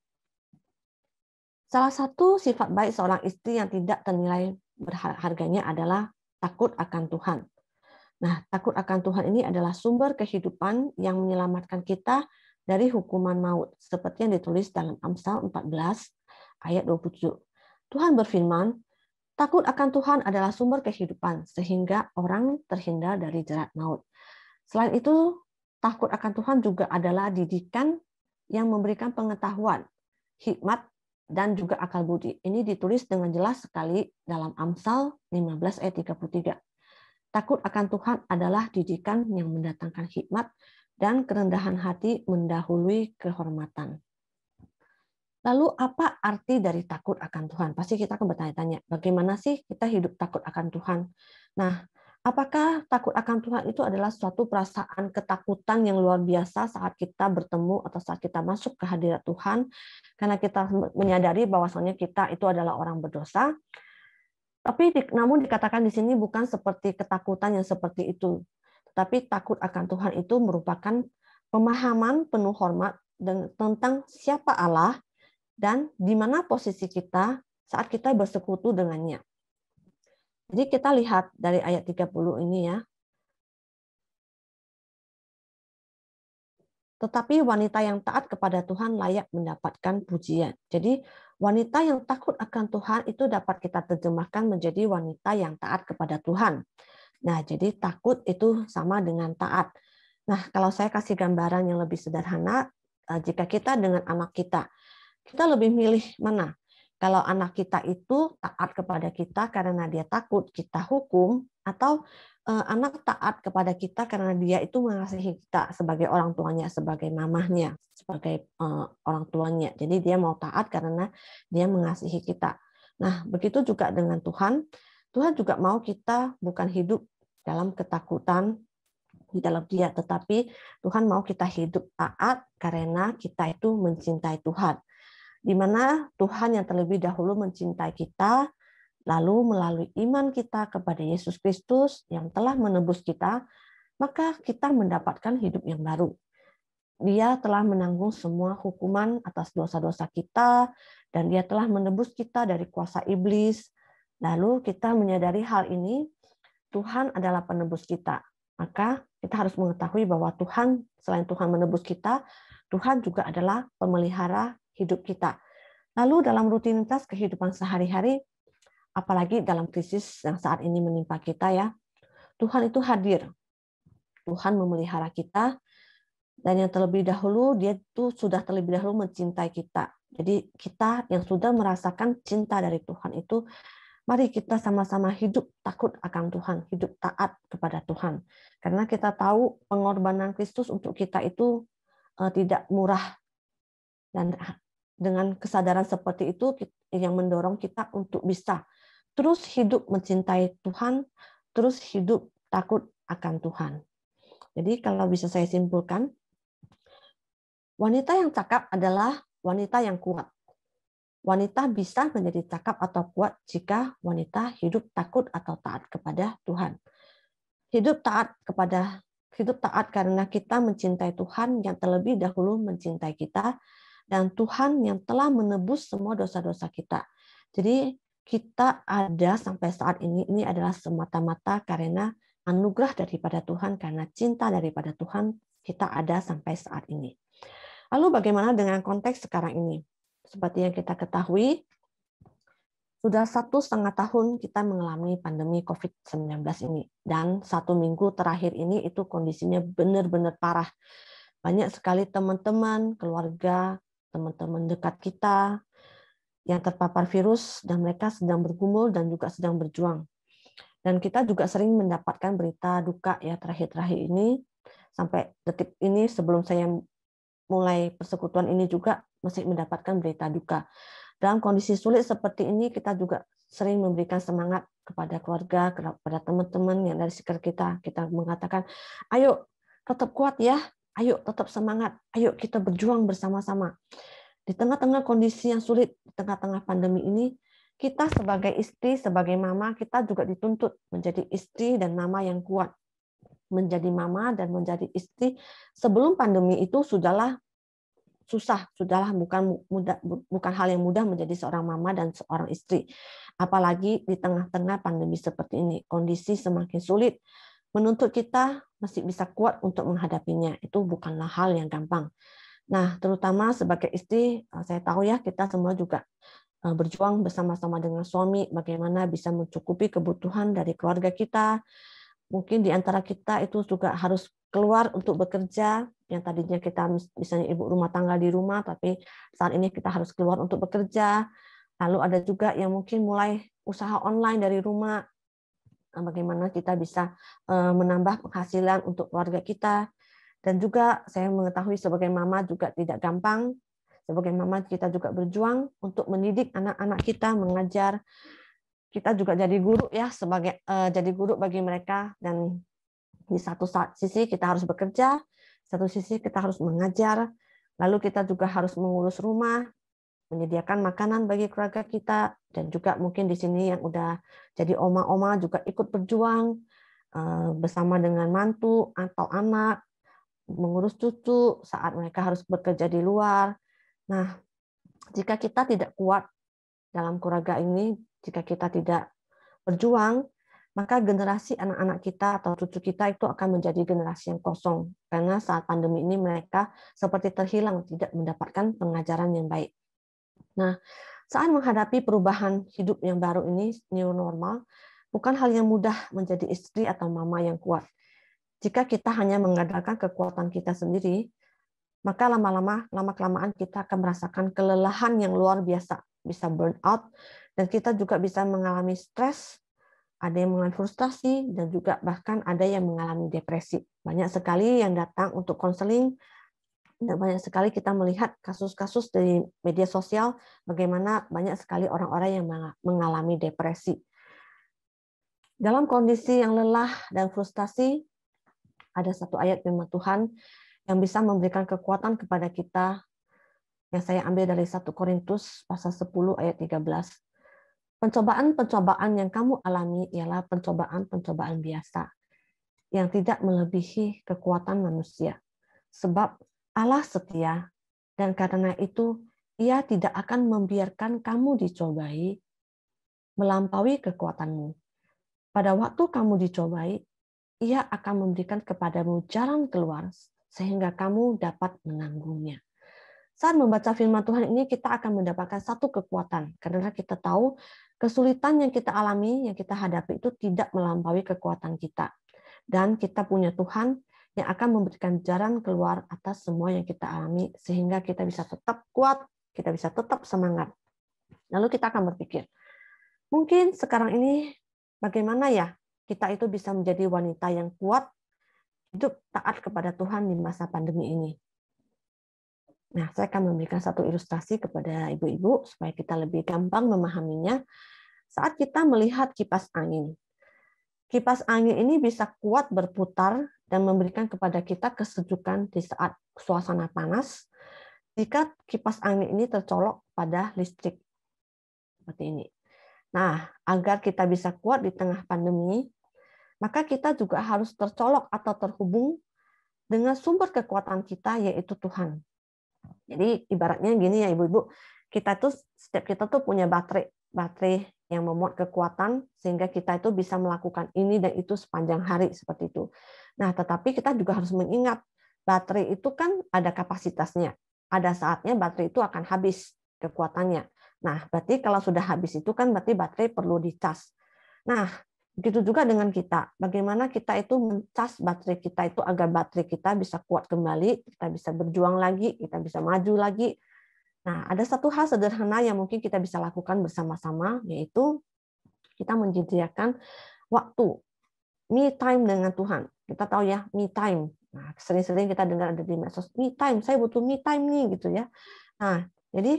Salah satu sifat baik seorang istri yang tidak ternilai berharganya adalah takut akan Tuhan. Nah, takut akan Tuhan ini adalah sumber kehidupan yang menyelamatkan kita dari hukuman maut, seperti yang ditulis dalam Amsal 14 ayat 27. Tuhan berfirman, takut akan Tuhan adalah sumber kehidupan, sehingga orang terhindar dari jerat maut. Selain itu, takut akan Tuhan juga adalah didikan yang memberikan pengetahuan, hikmat, dan juga akal budi. Ini ditulis dengan jelas sekali dalam Amsal 15 ayat 33. Takut akan Tuhan adalah didikan yang mendatangkan hikmat dan kerendahan hati mendahului kehormatan. Lalu apa arti dari takut akan Tuhan? Pasti kita akan bertanya-tanya, bagaimana sih kita hidup takut akan Tuhan? Nah, apakah takut akan Tuhan itu adalah suatu perasaan ketakutan yang luar biasa saat kita bertemu atau saat kita masuk ke hadirat Tuhan, karena kita menyadari bahwasanya kita itu adalah orang berdosa? Tapi namun dikatakan di sini bukan seperti ketakutan yang seperti itu. Tetapi takut akan Tuhan itu merupakan pemahaman penuh hormat tentang siapa Allah dan di mana posisi kita saat kita bersekutu dengannya. Jadi kita lihat dari ayat 30 ini ya. Tetapi wanita yang taat kepada Tuhan layak mendapatkan pujian. Jadi wanita yang takut akan Tuhan itu dapat kita terjemahkan menjadi wanita yang taat kepada Tuhan. Nah, jadi takut itu sama dengan taat. Nah, kalau saya kasih gambaran yang lebih sederhana, jika kita dengan anak kita lebih milih mana? Kalau anak kita itu taat kepada kita karena dia takut kita hukum, atau anak taat kepada kita karena dia itu mengasihi kita sebagai orang tuanya, sebagai mamahnya, sebagai orang tuanya. Jadi dia mau taat karena dia mengasihi kita. Nah, begitu juga dengan Tuhan. Tuhan juga mau kita bukan hidup dalam ketakutan di dalam Dia, tetapi Tuhan mau kita hidup taat karena kita itu mencintai Tuhan. Di mana Tuhan yang terlebih dahulu mencintai kita, lalu melalui iman kita kepada Yesus Kristus yang telah menebus kita, maka kita mendapatkan hidup yang baru. Dia telah menanggung semua hukuman atas dosa-dosa kita, dan Dia telah menebus kita dari kuasa iblis. Lalu kita menyadari hal ini, Tuhan adalah penebus kita. Maka kita harus mengetahui bahwa Tuhan, selain Tuhan menebus kita, Tuhan juga adalah pemelihara hidup kita. Lalu dalam rutinitas kehidupan sehari-hari, apalagi dalam krisis yang saat ini menimpa kita ya, Tuhan itu hadir. Tuhan memelihara kita, dan yang terlebih dahulu, Dia itu sudah terlebih dahulu mencintai kita. Jadi kita yang sudah merasakan cinta dari Tuhan itu, mari kita sama-sama hidup takut akan Tuhan, hidup taat kepada Tuhan. Karena kita tahu pengorbanan Kristus untuk kita itu tidak murah. Dan dengan kesadaran seperti itu yang mendorong kita untuk bisa terus hidup mencintai Tuhan, terus hidup takut akan Tuhan. Jadi kalau bisa saya simpulkan, wanita yang cakap adalah wanita yang kuat. Wanita bisa menjadi cakap atau kuat jika wanita hidup takut atau taat kepada Tuhan. Hidup taat kepada hidup taat karena kita mencintai Tuhan yang terlebih dahulu mencintai kita, dan Tuhan yang telah menebus semua dosa-dosa kita. Jadi kita ada sampai saat ini adalah semata-mata karena anugerah daripada Tuhan, karena cinta daripada Tuhan kita ada sampai saat ini. Lalu bagaimana dengan konteks sekarang ini? Seperti yang kita ketahui, sudah 1,5 tahun kita mengalami pandemi COVID-19 ini. Dan 1 minggu terakhir ini itu kondisinya benar-benar parah. Banyak sekali teman-teman, keluarga, teman-teman dekat kita yang terpapar virus dan mereka sedang bergumul dan juga sedang berjuang. Dan kita juga sering mendapatkan berita duka ya terakhir-terakhir ini, sampai detik ini sebelum saya mulai persekutuan ini juga masih mendapatkan berita duka. Dalam kondisi sulit seperti ini kita juga sering memberikan semangat kepada keluarga, kepada teman-teman yang dari sekitar kita. Kita mengatakan, ayo tetap kuat ya, ayo tetap semangat, ayo kita berjuang bersama-sama. Di tengah-tengah kondisi yang sulit, di tengah-tengah pandemi ini, kita sebagai istri, sebagai mama, kita juga dituntut menjadi istri dan mama yang kuat. Menjadi mama dan menjadi istri sebelum pandemi itu sudahlah susah, sudahlah bukan hal yang mudah menjadi seorang mama dan seorang istri. Apalagi di tengah-tengah pandemi seperti ini, kondisi semakin sulit, menuntut kita masih bisa kuat untuk menghadapinya. Itu bukanlah hal yang gampang. Nah, terutama sebagai istri, saya tahu ya kita semua juga berjuang bersama-sama dengan suami bagaimana bisa mencukupi kebutuhan dari keluarga kita. Mungkin di antara kita itu juga harus keluar untuk bekerja, yang tadinya kita misalnya ibu rumah tangga di rumah, tapi saat ini kita harus keluar untuk bekerja. Lalu ada juga yang mungkin mulai usaha online dari rumah, bagaimana kita bisa menambah penghasilan untuk keluarga kita. Dan juga saya mengetahui sebagai mama juga tidak gampang. Sebagai mama kita juga berjuang untuk mendidik anak-anak kita, mengajar. Kita juga jadi guru ya, jadi guru bagi mereka. Dan di satu sisi kita harus bekerja, satu sisi kita harus mengajar. Lalu kita juga harus mengurus rumah, menyediakan makanan bagi keluarga kita, dan juga mungkin di sini yang udah jadi oma-oma juga ikut berjuang bersama dengan mantu atau anak, mengurus cucu saat mereka harus bekerja di luar. Nah, jika kita tidak kuat dalam keluarga ini, jika kita tidak berjuang, maka generasi anak-anak kita atau cucu kita itu akan menjadi generasi yang kosong. Karena saat pandemi ini mereka seperti terhilang, tidak mendapatkan pengajaran yang baik. Nah, saat menghadapi perubahan hidup yang baru ini, new normal, bukan hal yang mudah menjadi istri atau mama yang kuat. Jika kita hanya mengandalkan kekuatan kita sendiri, maka lama-kelamaan kita akan merasakan kelelahan yang luar biasa, bisa burn out, dan kita juga bisa mengalami stres, ada yang mengalami frustasi, dan juga bahkan ada yang mengalami depresi. Banyak sekali yang datang untuk konseling, dan banyak sekali kita melihat kasus-kasus dari media sosial, bagaimana banyak sekali orang-orang yang mengalami depresi. Dalam kondisi yang lelah dan frustasi, ada satu ayat firman Tuhan yang bisa memberikan kekuatan kepada kita, yang saya ambil dari 1 Korintus pasal 10 ayat 13. Pencobaan-pencobaan yang kamu alami ialah pencobaan-pencobaan biasa, yang tidak melebihi kekuatan manusia. Sebab Allah setia, dan karena itu Ia tidak akan membiarkan kamu dicobai melampaui kekuatanmu. Pada waktu kamu dicobai, Ia akan memberikan kepadamu jalan keluar sehingga kamu dapat menanggungnya. Saat membaca firman Tuhan ini kita akan mendapatkan satu kekuatan karena kita tahu kesulitan yang kita alami, yang kita hadapi itu tidak melampaui kekuatan kita. Dan kita punya Tuhan yang akan memberikan jalan keluar atas semua yang kita alami sehingga kita bisa tetap kuat, kita bisa tetap semangat. Lalu kita akan berpikir, mungkin sekarang ini bagaimana ya kita itu bisa menjadi wanita yang kuat, hidup taat kepada Tuhan di masa pandemi ini. Nah, saya akan memberikan satu ilustrasi kepada ibu-ibu supaya kita lebih gampang memahaminya. Saat kita melihat kipas angin ini bisa kuat berputar dan memberikan kepada kita kesejukan di saat suasana panas jika kipas angin ini tercolok pada listrik seperti ini. Nah, agar kita bisa kuat di tengah pandemi, maka kita juga harus tercolok atau terhubung dengan sumber kekuatan kita, yaitu Tuhan. Jadi ibaratnya gini ya ibu-ibu, setiap kita tuh punya baterai yang memuat kekuatan sehingga kita itu bisa melakukan ini dan itu sepanjang hari seperti itu. Nah, tetapi kita juga harus mengingat baterai itu kan ada kapasitasnya. Ada saatnya baterai itu akan habis kekuatannya. Nah, berarti kalau sudah habis itu kan berarti baterai perlu dicas. Nah, begitu juga dengan kita. Bagaimana kita itu mencas baterai kita itu agar baterai kita bisa kuat kembali, kita bisa berjuang lagi, kita bisa maju lagi. Nah, ada satu hal sederhana yang mungkin kita bisa lakukan bersama-sama, yaitu kita menyediakan waktu me time dengan Tuhan. Kita tahu ya, me time. Nah, sering-sering kita dengar ada di medsos, me time, saya butuh me time nih gitu ya. Nah, jadi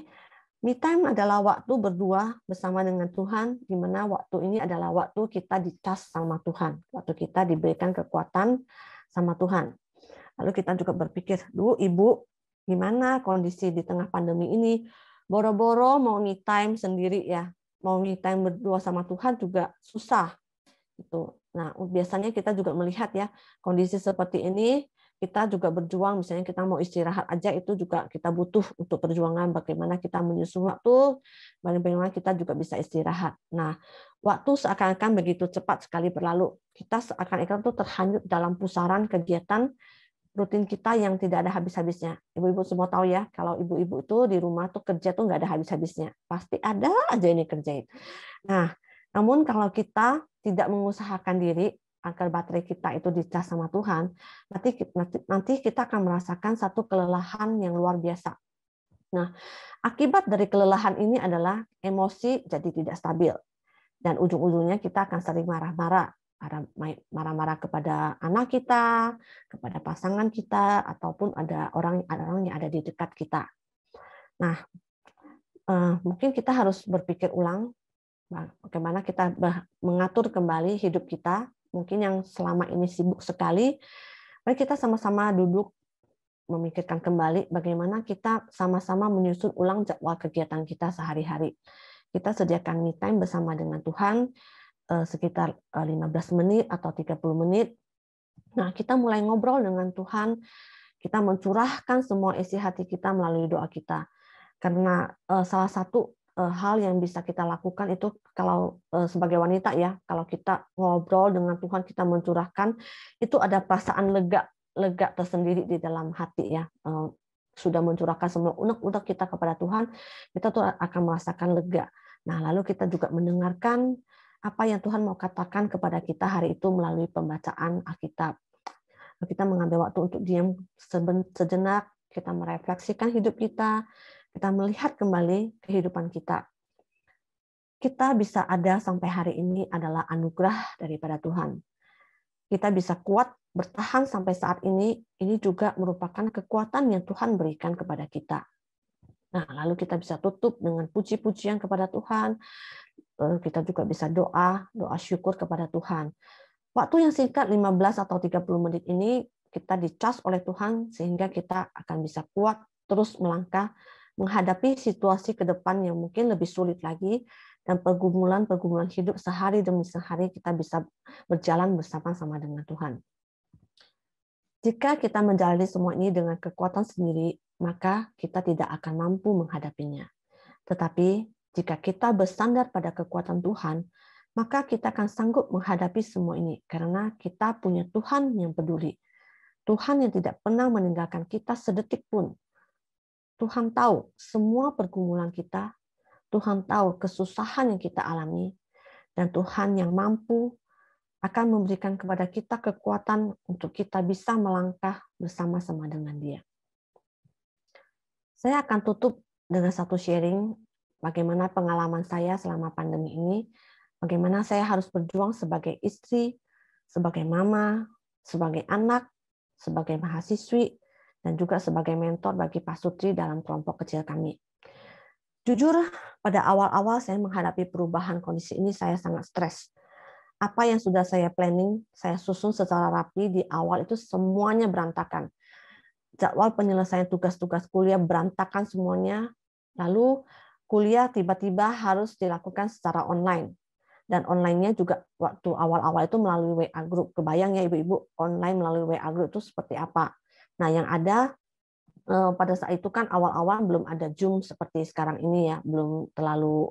me time adalah waktu berdua bersama dengan Tuhan, di mana waktu ini adalah waktu kita dicas sama Tuhan, waktu kita diberikan kekuatan sama Tuhan. Lalu kita juga berpikir, dulu Ibu, gimana kondisi di tengah pandemi ini? Boro-boro mau me time sendiri ya, mau me time berdua sama Tuhan juga susah. Gitu. Nah, biasanya kita juga melihat ya, kondisi seperti ini, kita juga berjuang, misalnya kita mau istirahat aja, itu juga kita butuh untuk perjuangan, bagaimana kita menyusun waktu, bagaimana kita juga bisa istirahat. Nah, waktu seakan-akan begitu cepat sekali berlalu. Kita seakan-akan tuh terhanyut dalam pusaran kegiatan rutin kita yang tidak ada habis-habisnya. Ibu-ibu semua tahu ya, kalau ibu-ibu itu di rumah tuh kerja tuh nggak ada habis-habisnya. Pasti ada aja ini kerjain. Nah, namun kalau kita tidak mengusahakan diri agar baterai kita itu dicas sama Tuhan, nanti kita akan merasakan satu kelelahan yang luar biasa. Nah, akibat dari kelelahan ini adalah emosi jadi tidak stabil. Dan ujung-ujungnya kita akan sering marah-marah kepada anak kita, kepada pasangan kita, ataupun ada orang yang ada di dekat kita. Nah, mungkin kita harus berpikir ulang bagaimana kita mengatur kembali hidup kita, mungkin yang selama ini sibuk sekali. Mari kita sama-sama duduk memikirkan kembali bagaimana kita sama-sama menyusun ulang jadwal kegiatan kita sehari-hari. Kita sediakan me time bersama dengan Tuhan, sekitar 15 menit atau 30 menit. Nah, kita mulai ngobrol dengan Tuhan, kita mencurahkan semua isi hati kita melalui doa kita. Karena salah satu hal yang bisa kita lakukan itu kalau sebagai wanita ya, kalau kita ngobrol dengan Tuhan, kita mencurahkan, itu ada perasaan lega tersendiri di dalam hati ya. Sudah mencurahkan semua unek-unek kita kepada Tuhan, kita tuh akan merasakan lega. Nah, lalu kita juga mendengarkan apa yang Tuhan mau katakan kepada kita hari itu melalui pembacaan Alkitab. Kita mengambil waktu untuk diam sejenak, kita merefleksikan hidup kita melihat kembali kehidupan kita. Kita bisa ada sampai hari ini adalah anugerah daripada Tuhan. Kita bisa kuat bertahan sampai saat ini juga merupakan kekuatan yang Tuhan berikan kepada kita. Nah, lalu kita bisa tutup dengan puji-pujian kepada Tuhan. Kita juga bisa doa syukur kepada Tuhan. Waktu yang singkat 15 atau 30 menit ini kita dicas oleh Tuhan sehingga kita akan bisa kuat terus melangkah menghadapi situasi ke depan yang mungkin lebih sulit lagi dan pergumulan hidup sehari demi sehari kita bisa berjalan bersama-sama dengan Tuhan. Jika kita menjalani semua ini dengan kekuatan sendiri, maka kita tidak akan mampu menghadapinya. Tetapi jika kita bersandar pada kekuatan Tuhan, maka kita akan sanggup menghadapi semua ini karena kita punya Tuhan yang peduli. Tuhan yang tidak pernah meninggalkan kita sedetik pun. Tuhan tahu semua pergumulan kita, Tuhan tahu kesusahan yang kita alami, dan Tuhan yang mampu akan memberikan kepada kita kekuatan untuk kita bisa melangkah bersama-sama dengan Dia. Saya akan tutup dengan satu sharing bagaimana pengalaman saya selama pandemi ini, bagaimana saya harus berjuang sebagai istri, sebagai mama, sebagai anak, sebagai mahasiswi, dan juga sebagai mentor bagi Pak Sutri dalam kelompok kecil kami. Jujur, pada awal-awal saya menghadapi perubahan kondisi ini, saya sangat stres. Apa yang sudah saya planning, saya susun secara rapi di awal itu semuanya berantakan. Jadwal penyelesaian tugas-tugas kuliah berantakan semuanya, lalu kuliah tiba-tiba harus dilakukan secara online. Dan online-nya juga waktu awal-awal itu melalui WA group. Kebayang ya ibu-ibu, online melalui WA group itu seperti apa. Nah, yang ada pada saat itu kan awal-awal belum ada Zoom seperti sekarang ini ya, belum terlalu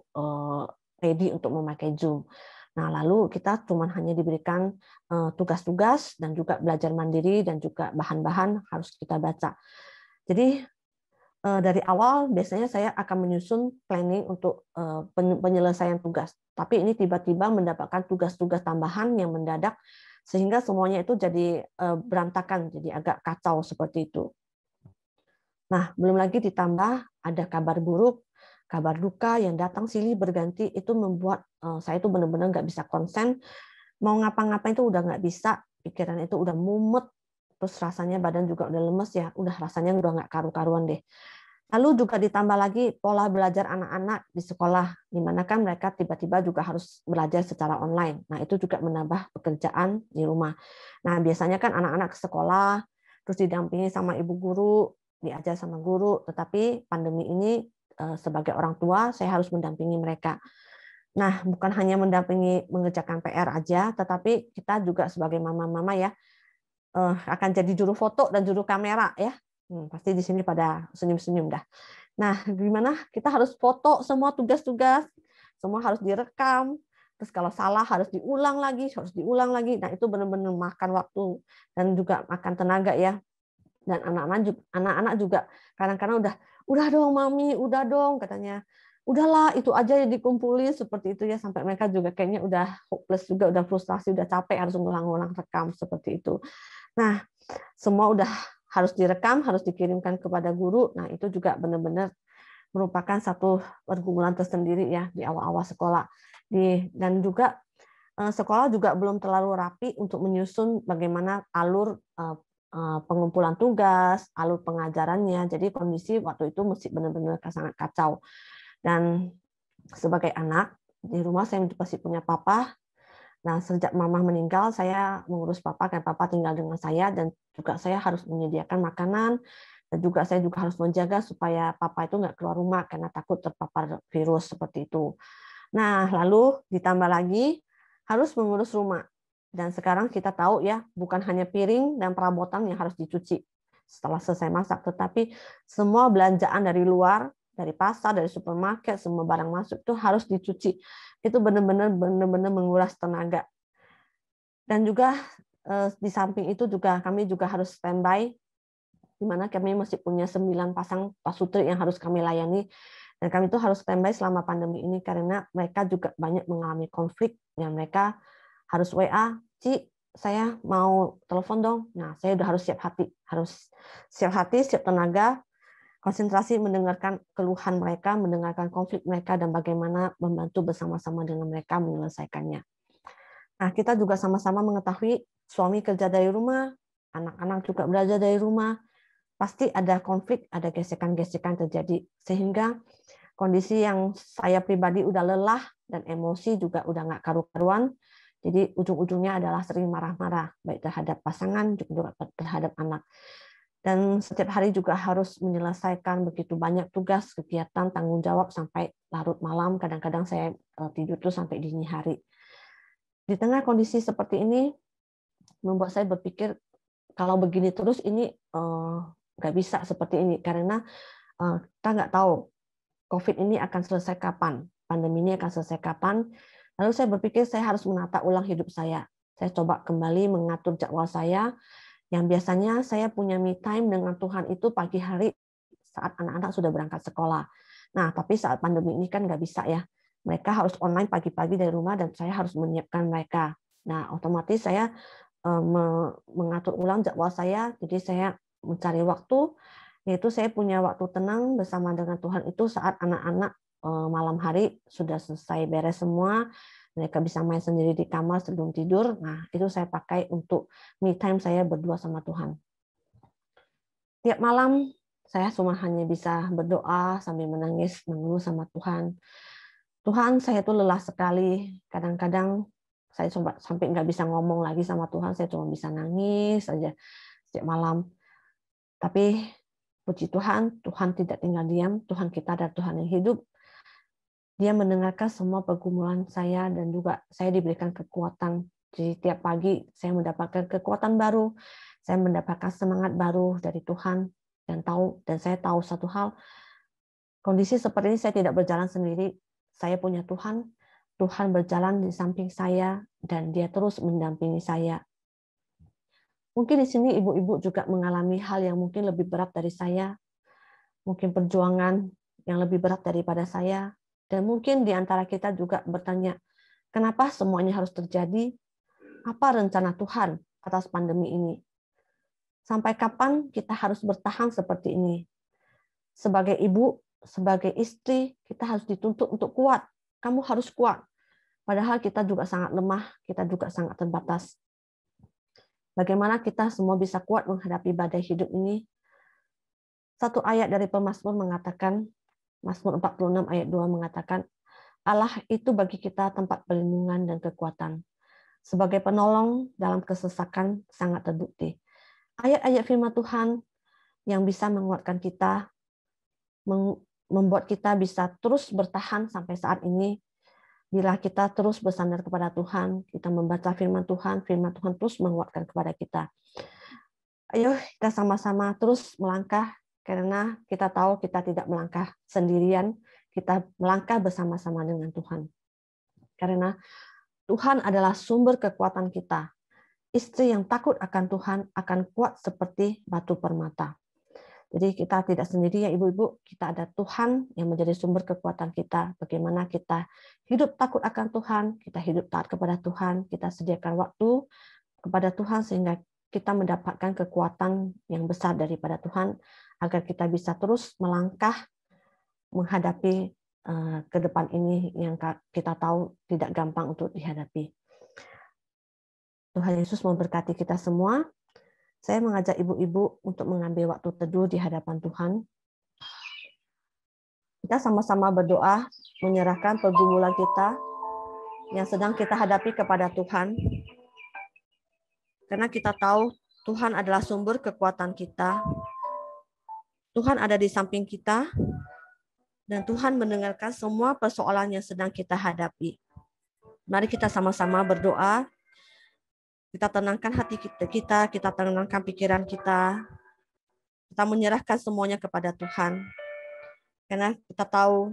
ready untuk memakai Zoom. Nah, lalu kita cuma hanya diberikan tugas-tugas dan juga belajar mandiri dan juga bahan-bahan harus kita baca. Jadi dari awal biasanya saya akan menyusun planning untuk penyelesaian tugas. Tapi ini tiba-tiba mendapatkan tugas-tugas tambahan yang mendadak sehingga semuanya itu jadi berantakan, jadi agak kacau seperti itu. Nah, belum lagi ditambah ada kabar buruk, kabar duka yang datang silih berganti, itu membuat saya itu benar-benar nggak bisa konsen, mau ngapa-ngapain itu udah nggak bisa, pikiran itu udah mumet, terus rasanya badan juga udah lemes ya, udah rasanya udah nggak karu-karuan deh. Lalu juga ditambah lagi pola belajar anak-anak di sekolah, di mana kan mereka tiba-tiba juga harus belajar secara online. Nah, itu juga menambah pekerjaan di rumah. Nah, biasanya kan anak-anak ke sekolah, terus didampingi sama ibu guru, diajar sama guru, tetapi pandemi ini sebagai orang tua, saya harus mendampingi mereka. Nah, bukan hanya mendampingi mengerjakan PR aja, tetapi kita juga sebagai mama-mama ya, akan jadi juru foto dan juru kamera ya. Pasti di sini pada senyum-senyum dah. Nah, gimana kita harus foto semua tugas-tugas, semua harus direkam. Terus kalau salah harus diulang lagi, harus diulang lagi. Nah, itu benar-benar makan waktu dan juga makan tenaga ya. Dan anak-anak juga kadang-kadang udah dong mami, udah dong katanya. Udahlah, itu aja yang dikumpulin seperti itu ya, sampai mereka juga kayaknya udah hopeless juga, udah frustasi, udah capek harus ngulang-ngulang rekam seperti itu. Nah, semua udah harus direkam, harus dikirimkan kepada guru. Nah, itu juga benar-benar merupakan satu pergumulan tersendiri ya di awal-awal sekolah. Dan juga sekolah juga belum terlalu rapi untuk menyusun bagaimana alur pengumpulan tugas, alur pengajarannya. Jadi kondisi waktu itu mesti benar-benar sangat kacau. Dan sebagai anak di rumah saya masih punya papa. Nah, sejak mama meninggal, saya mengurus papa, karena papa tinggal dengan saya, dan juga saya harus menyediakan makanan, dan juga saya juga harus menjaga supaya papa itu nggak keluar rumah, karena takut terpapar virus seperti itu. Nah, lalu ditambah lagi, harus mengurus rumah. Dan sekarang kita tahu ya, bukan hanya piring dan perabotan yang harus dicuci setelah selesai masak, tetapi semua belanjaan dari luar, dari pasar, dari supermarket, semua barang masuk itu harus dicuci. Itu benar-benar menguras tenaga. Dan juga di samping itu juga kami juga harus standby, di mana kami masih punya 9 pasang pasutri yang harus kami layani. Dan kami itu harus standby selama pandemi ini karena mereka juga banyak mengalami konflik yang mereka harus WA, Ci, saya mau telepon dong. Nah, saya udah harus siap hati, siap tenaga, konsentrasi mendengarkan keluhan mereka, mendengarkan konflik mereka, dan bagaimana membantu bersama-sama dengan mereka menyelesaikannya. Nah, kita juga sama-sama mengetahui suami kerja dari rumah, anak-anak juga belajar dari rumah, pasti ada konflik, ada gesekan-gesekan terjadi. Sehingga kondisi yang saya pribadi udah lelah dan emosi juga udah nggak karu-karuan, jadi ujung-ujungnya adalah sering marah-marah, baik terhadap pasangan, juga terhadap anak. Dan setiap hari juga harus menyelesaikan begitu banyak tugas, kegiatan, tanggung jawab sampai larut malam. Kadang-kadang saya tidur tuh sampai dini hari. Di tengah kondisi seperti ini, membuat saya berpikir kalau begini terus ini nggak bisa seperti ini, karena kita nggak tahu COVID ini akan selesai kapan, pandemi ini akan selesai kapan. Lalu saya berpikir saya harus menata ulang hidup saya. Saya coba kembali mengatur jadwal saya. Yang biasanya saya punya me time dengan Tuhan itu pagi hari saat anak-anak sudah berangkat sekolah. Nah, tapi saat pandemi ini kan nggak bisa ya. Mereka harus online pagi-pagi dari rumah dan saya harus menyiapkan mereka. Nah, otomatis saya mengatur ulang jadwal saya. Jadi saya mencari waktu, yaitu saya punya waktu tenang bersama dengan Tuhan itu saat anak-anak malam hari sudah selesai beres semua. Mereka bisa main sendiri di kamar sebelum tidur. Nah, itu saya pakai untuk me time saya berdua sama Tuhan. Tiap malam saya cuma hanya bisa berdoa sambil menangis, mengeluh sama Tuhan. Tuhan, saya tuh lelah sekali. Kadang-kadang saya coba sampai nggak bisa ngomong lagi sama Tuhan. Saya cuma bisa nangis saja setiap malam. Tapi puji Tuhan, Tuhan tidak tinggal diam. Tuhan kita adalah Tuhan yang hidup. Dia mendengarkan semua pergumulan saya dan juga saya diberikan kekuatan. Jadi tiap pagi saya mendapatkan kekuatan baru, saya mendapatkan semangat baru dari Tuhan dan saya tahu satu hal, kondisi seperti ini saya tidak berjalan sendiri. Saya punya Tuhan. Tuhan berjalan di samping saya dan Dia terus mendampingi saya. Mungkin di sini ibu-ibu juga mengalami hal yang mungkin lebih berat dari saya, mungkin perjuangan yang lebih berat daripada saya, dan mungkin di antara kita juga bertanya, kenapa semuanya harus terjadi? Apa rencana Tuhan atas pandemi ini? Sampai kapan kita harus bertahan seperti ini? Sebagai ibu, sebagai istri, kita harus dituntut untuk kuat. Kamu harus kuat. Padahal kita juga sangat lemah, kita juga sangat terbatas. Bagaimana kita semua bisa kuat menghadapi badai hidup ini? Satu ayat dari pemazmur mengatakan, Mazmur 46 ayat 2 mengatakan, Allah itu bagi kita tempat perlindungan dan kekuatan. Sebagai penolong dalam kesesakan sangat terbukti. Ayat-ayat firman Tuhan yang bisa menguatkan kita, membuat kita bisa terus bertahan sampai saat ini. Bila kita terus bersandar kepada Tuhan, kita membaca firman Tuhan terus menguatkan kepada kita. Ayo kita sama-sama terus melangkah, karena kita tahu kita tidak melangkah sendirian, kita melangkah bersama-sama dengan Tuhan. Karena Tuhan adalah sumber kekuatan kita. Istri yang takut akan Tuhan akan kuat seperti batu permata. Jadi kita tidak sendiri ya ibu-ibu, kita ada Tuhan yang menjadi sumber kekuatan kita. Bagaimana kita hidup takut akan Tuhan, kita hidup taat kepada Tuhan, kita sediakan waktu kepada Tuhan sehingga kita mendapatkan kekuatan yang besar daripada Tuhan agar kita bisa terus melangkah menghadapi ke depan ini yang kita tahu tidak gampang untuk dihadapi. Tuhan Yesus memberkati kita semua. Saya mengajak ibu-ibu untuk mengambil waktu teduh di hadapan Tuhan. Kita sama-sama berdoa, menyerahkan pergumulan kita yang sedang kita hadapi kepada Tuhan. Karena kita tahu Tuhan adalah sumber kekuatan kita. Tuhan ada di samping kita, dan Tuhan mendengarkan semua persoalan yang sedang kita hadapi. Mari kita sama-sama berdoa. Kita tenangkan hati kita tenangkan pikiran kita menyerahkan semuanya kepada Tuhan. Karena kita tahu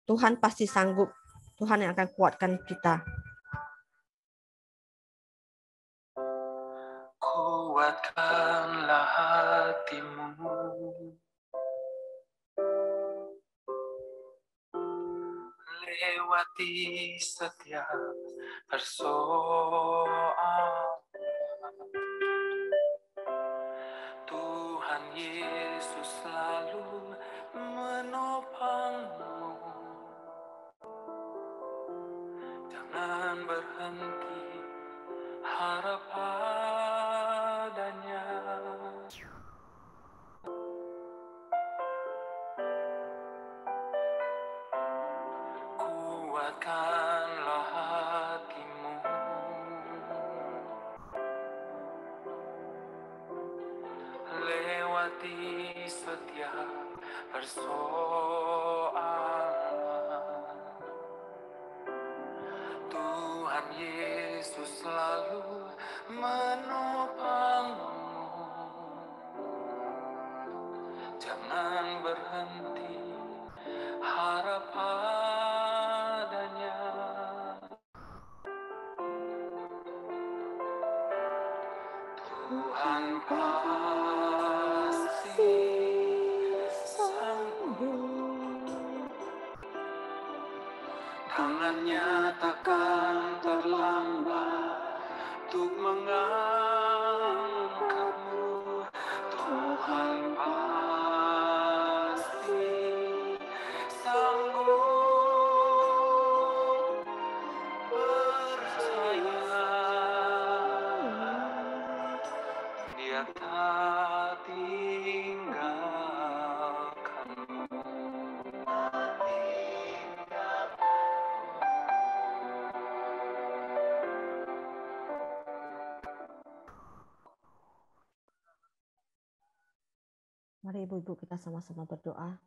Tuhan pasti sanggup, Tuhan yang akan kuatkan kita. Kuatkanlah hatimu, lewati setiap persoalan. Tuhan Yesus selalu menopangmu. Jangan berhenti harap padanya. Kuatkanlah hatimu, lewati setiap persoalan. Tuhan Yesus selalu menopangmu. Jangan berhenti harap padanya. Tuhan pasti sanggup, tangannya takkan terlambat untuk mengangkatmu. Tuhan pasti sanggup, percaya Dia tak tinggalkanmu. Mari ibu-ibu kita sama-sama berdoa.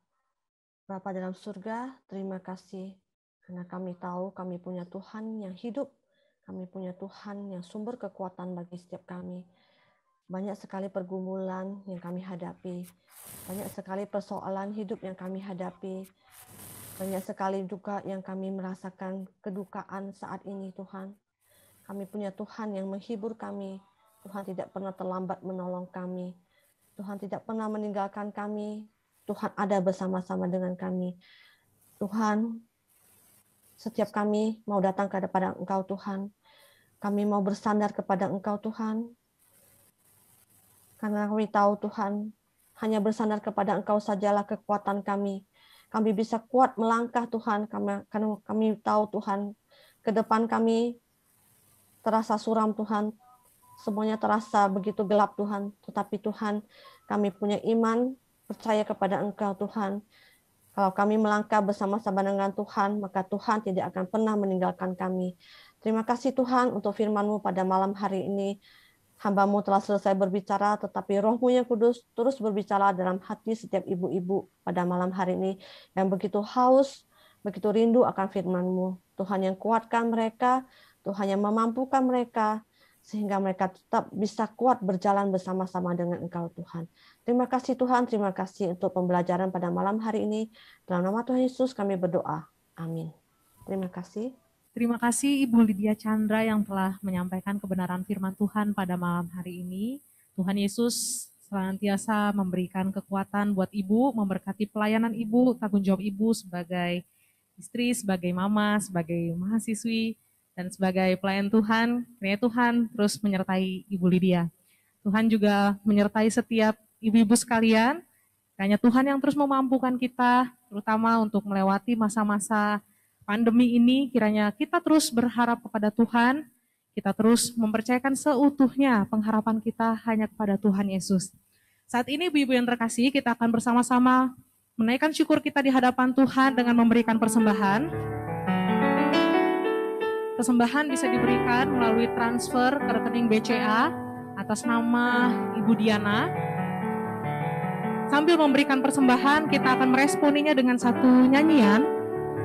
Bapa dalam surga, terima kasih karena kami tahu kami punya Tuhan yang hidup, kami punya Tuhan yang sumber kekuatan bagi setiap kami. Banyak sekali pergumulan yang kami hadapi, banyak sekali persoalan hidup yang kami hadapi, banyak sekali duka yang kami merasakan kedukaan saat ini Tuhan. Kami punya Tuhan yang menghibur kami, Tuhan tidak pernah terlambat menolong kami, Tuhan tidak pernah meninggalkan kami, Tuhan ada bersama-sama dengan kami. Tuhan, setiap kami mau datang kepada Engkau Tuhan, kami mau bersandar kepada Engkau Tuhan, karena kami tahu Tuhan, hanya bersandar kepada Engkau sajalah kekuatan kami. Kami bisa kuat melangkah Tuhan, karena kami tahu Tuhan, ke depan kami terasa suram Tuhan, semuanya terasa begitu gelap Tuhan. Tetapi Tuhan, kami punya iman, percaya kepada Engkau Tuhan. Kalau kami melangkah bersama-sama dengan Tuhan, maka Tuhan tidak akan pernah meninggalkan kami. Terima kasih Tuhan untuk firman-Mu pada malam hari ini. Hamba-Mu telah selesai berbicara, tetapi Roh-Mu yang kudus terus berbicara dalam hati setiap ibu-ibu pada malam hari ini yang begitu haus, begitu rindu akan firman-Mu. Tuhan yang kuatkan mereka, Tuhan yang memampukan mereka, sehingga mereka tetap bisa kuat berjalan bersama-sama dengan Engkau Tuhan. Terima kasih Tuhan, terima kasih untuk pembelajaran pada malam hari ini. Dalam nama Tuhan Yesus kami berdoa. Amin. Terima kasih. Terima kasih Ibu Lydia Chandra yang telah menyampaikan kebenaran firman Tuhan pada malam hari ini. Tuhan Yesus senantiasa memberikan kekuatan buat Ibu, memberkati pelayanan Ibu, tanggung jawab Ibu sebagai istri, sebagai mama, sebagai mahasiswi, dan sebagai pelayan Tuhan. Kiranya Tuhan terus menyertai Ibu Lydia. Tuhan juga menyertai setiap ibu-ibu sekalian. Kiranya Tuhan yang terus memampukan kita, terutama untuk melewati masa-masa pandemi ini, kiranya kita terus berharap kepada Tuhan, kita terus mempercayakan seutuhnya pengharapan kita hanya kepada Tuhan Yesus. Saat ini ibu-ibu yang terkasih, kita akan bersama-sama menaikkan syukur kita di hadapan Tuhan dengan memberikan persembahan. Persembahan bisa diberikan melalui transfer ke rekening BCA atas nama Ibu Diana. Sambil memberikan persembahan, kita akan meresponinya dengan satu nyanyian.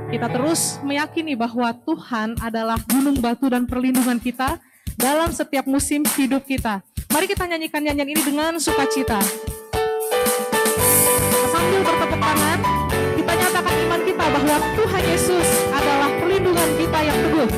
Kita terus meyakini bahwa Tuhan adalah gunung batu dan perlindungan kita dalam setiap musim hidup kita. Mari kita nyanyikan nyanyian ini dengan sukacita. Sambil bertepuk tangan, kita nyatakan iman kita bahwa Tuhan Yesus adalah perlindungan kita yang teguh.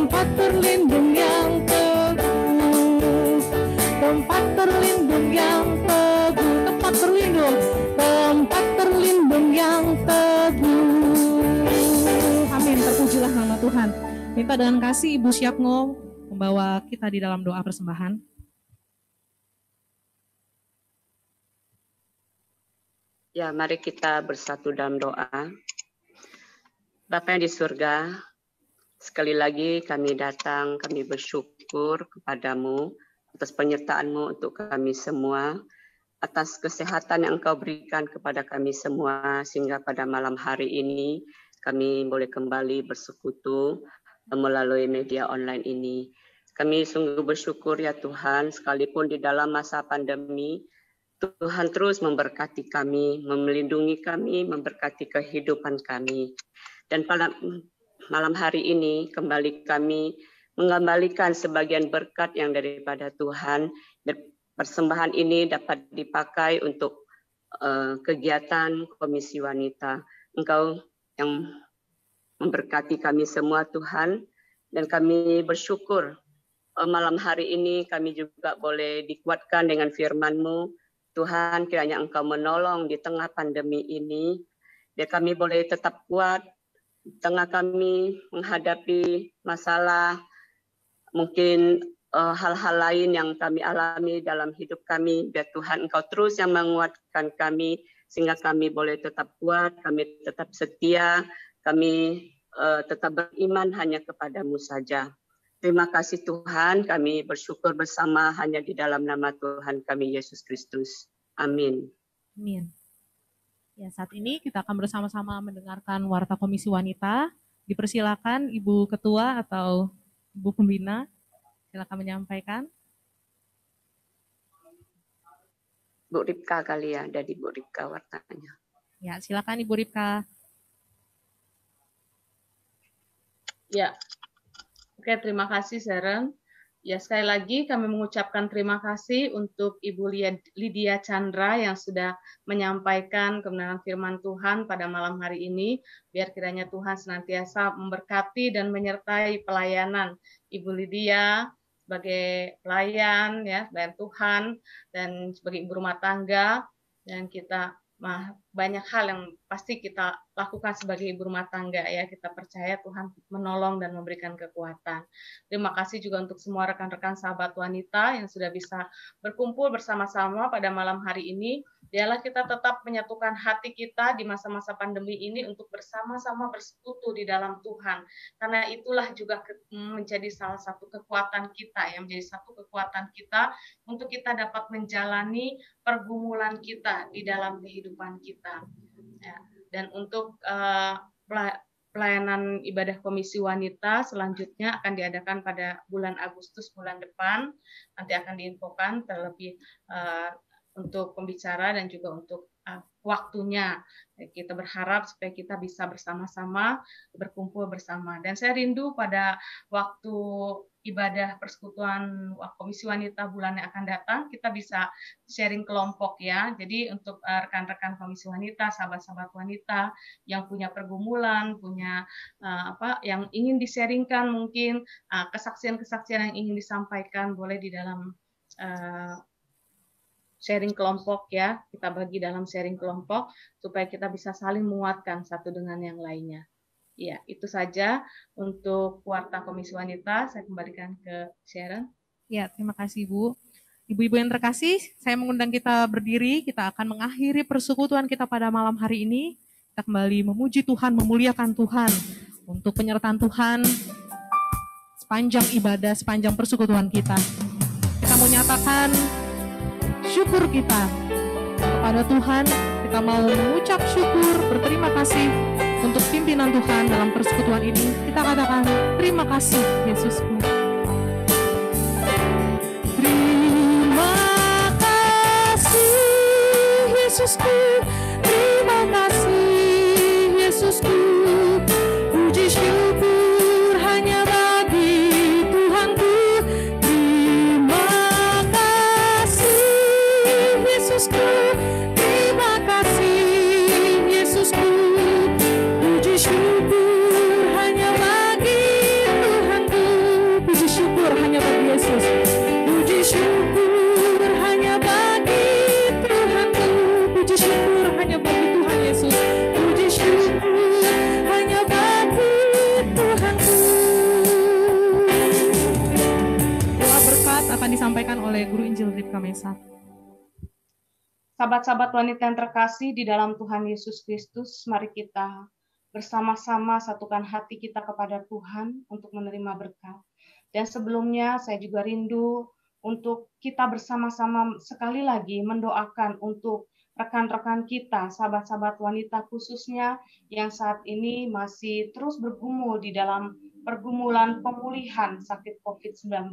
tempat terlindung yang teguh, tempat terlindung yang teguh, tempat terlindung yang teguh. Amin, terpujilah nama Tuhan. Minta dengan kasih Ibu Siapngo membawa kita di dalam doa persembahan. Ya, mari kita bersatu dalam doa. Bapa yang di surga, sekali lagi kami datang, kami bersyukur kepadamu atas penyertaan-Mu untuk kami semua, atas kesehatan yang Engkau berikan kepada kami semua, sehingga pada malam hari ini kami boleh kembali bersekutu melalui media online ini. Kami sungguh bersyukur ya Tuhan, sekalipun di dalam masa pandemi, Tuhan terus memberkati kami, melindungi kami, memberkati kehidupan kami. Dan pada malam hari ini kembali kami mengembalikan sebagian berkat yang daripada Tuhan. Persembahan ini dapat dipakai untuk kegiatan Komisi Wanita. Engkau yang memberkati kami semua Tuhan, dan kami bersyukur malam hari ini kami juga boleh dikuatkan dengan firman-Mu. Tuhan, kiranya Engkau menolong di tengah pandemi ini, biar kami boleh tetap kuat di tengah kami menghadapi masalah, mungkin hal-hal lain yang kami alami dalam hidup kami. Biar Tuhan Engkau terus yang menguatkan kami, sehingga kami boleh tetap kuat, kami tetap setia, kami tetap beriman hanya kepadamu saja. Terima kasih Tuhan, kami bersyukur bersama hanya di dalam nama Tuhan kami Yesus Kristus. Amin. Amin. Ya, saat ini kita akan bersama-sama mendengarkan Warta Komisi Wanita. Dipersilakan Ibu Ketua atau Ibu Pembina, silakan menyampaikan. Bu Ripka kali ya, ada di Bu Ripka wartanya. Ya, silakan Ibu Ripka. Ya. Oke, terima kasih Sharon. Ya, sekali lagi kami mengucapkan terima kasih untuk Ibu Lydia Chandra yang sudah menyampaikan kebenaran firman Tuhan pada malam hari ini. Biar kiranya Tuhan senantiasa memberkati dan menyertai pelayanan Ibu Lydia sebagai pelayan, ya, pelayan Tuhan, dan sebagai ibu rumah tangga. Dan kita banyak hal yang pasti kita lakukan sebagai ibu rumah tangga, ya, kita percaya Tuhan menolong dan memberikan kekuatan. Terima kasih juga untuk semua rekan-rekan sahabat wanita yang sudah bisa berkumpul bersama-sama pada malam hari ini. Biarlah kita tetap menyatukan hati kita di masa-masa pandemi ini untuk bersama-sama bersekutu di dalam Tuhan, karena itulah juga menjadi salah satu kekuatan kita, yang menjadi satu kekuatan kita untuk kita dapat menjalani pergumulan kita di dalam kehidupan kita. Ya. Dan untuk pelayanan ibadah Komisi Wanita selanjutnya akan diadakan pada bulan Agustus bulan depan. Nanti akan diinfokan terlebih untuk pembicara dan juga untuk waktunya. Kita berharap supaya kita bisa bersama-sama berkumpul bersama. Dan saya rindu pada waktu ibadah persekutuan Komisi Wanita bulan yang akan datang, kita bisa sharing kelompok, ya. Jadi untuk rekan-rekan Komisi Wanita, sahabat-sahabat wanita yang punya pergumulan, punya yang ingin di-sharingkan, mungkin kesaksian-kesaksian yang ingin disampaikan, boleh di dalam sharing kelompok, ya. Kita bagi dalam sharing kelompok supaya kita bisa saling menguatkan satu dengan yang lainnya. Ya, itu saja untuk Warta Komisi Wanita. Saya kembalikan ke Sharon. Ya, terima kasih Ibu. Ibu-ibu yang terkasih, saya mengundang kita berdiri. Kita akan mengakhiri persekutuan kita pada malam hari ini. Kita kembali memuji Tuhan, memuliakan Tuhan untuk penyertaan Tuhan sepanjang ibadah, sepanjang persekutuan kita. Kita mau nyatakan syukur kita kepada Tuhan. Kita mau mengucap syukur, berterima kasih untuk pimpinan Tuhan dalam persekutuan ini. Kita katakan terima kasih Yesusku. Terima kasih Yesusku. Terima kasih Yesusku. Puji syukur hanya bagi Tuhanku. Terima kasih Yesusku. Terima kasih Yesusku. Puji syukur hanya bagi Tuhanku. akan disampaikan oleh Guru Injil Ripka Mesa. Sahabat-sahabat wanita yang terkasih di dalam Tuhan Yesus Kristus, mari kita bersama-sama satukan hati kita kepada Tuhan untuk menerima berkat. Dan sebelumnya saya juga rindu untuk kita bersama-sama sekali lagi mendoakan untuk rekan-rekan kita, sahabat-sahabat wanita khususnya yang saat ini masih terus bergumul di dalam pergumulan pemulihan sakit COVID-19.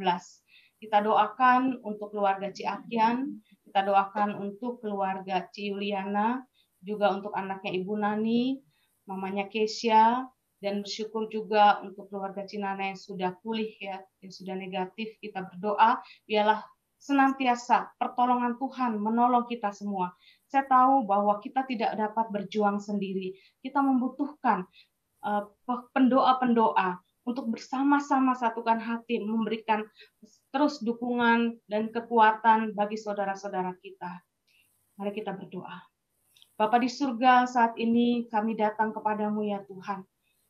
Kita doakan untuk keluarga Ciakian, kita doakan untuk keluarga Ci Yuliana, juga untuk anaknya Ibu Nani, mamanya Kesia, dan bersyukur juga untuk keluarga Cinana yang sudah pulih ya, yang sudah negatif. Kita berdoa, biarlah senantiasa pertolongan Tuhan menolong kita semua. Saya tahu bahwa kita tidak dapat berjuang sendiri. Kita membutuhkan pendoa-pendoa untuk bersama-sama satukan hati, memberikan terus dukungan dan kekuatan bagi saudara-saudara kita. Mari kita berdoa. Bapa di surga, saat ini kami datang kepadamu ya Tuhan.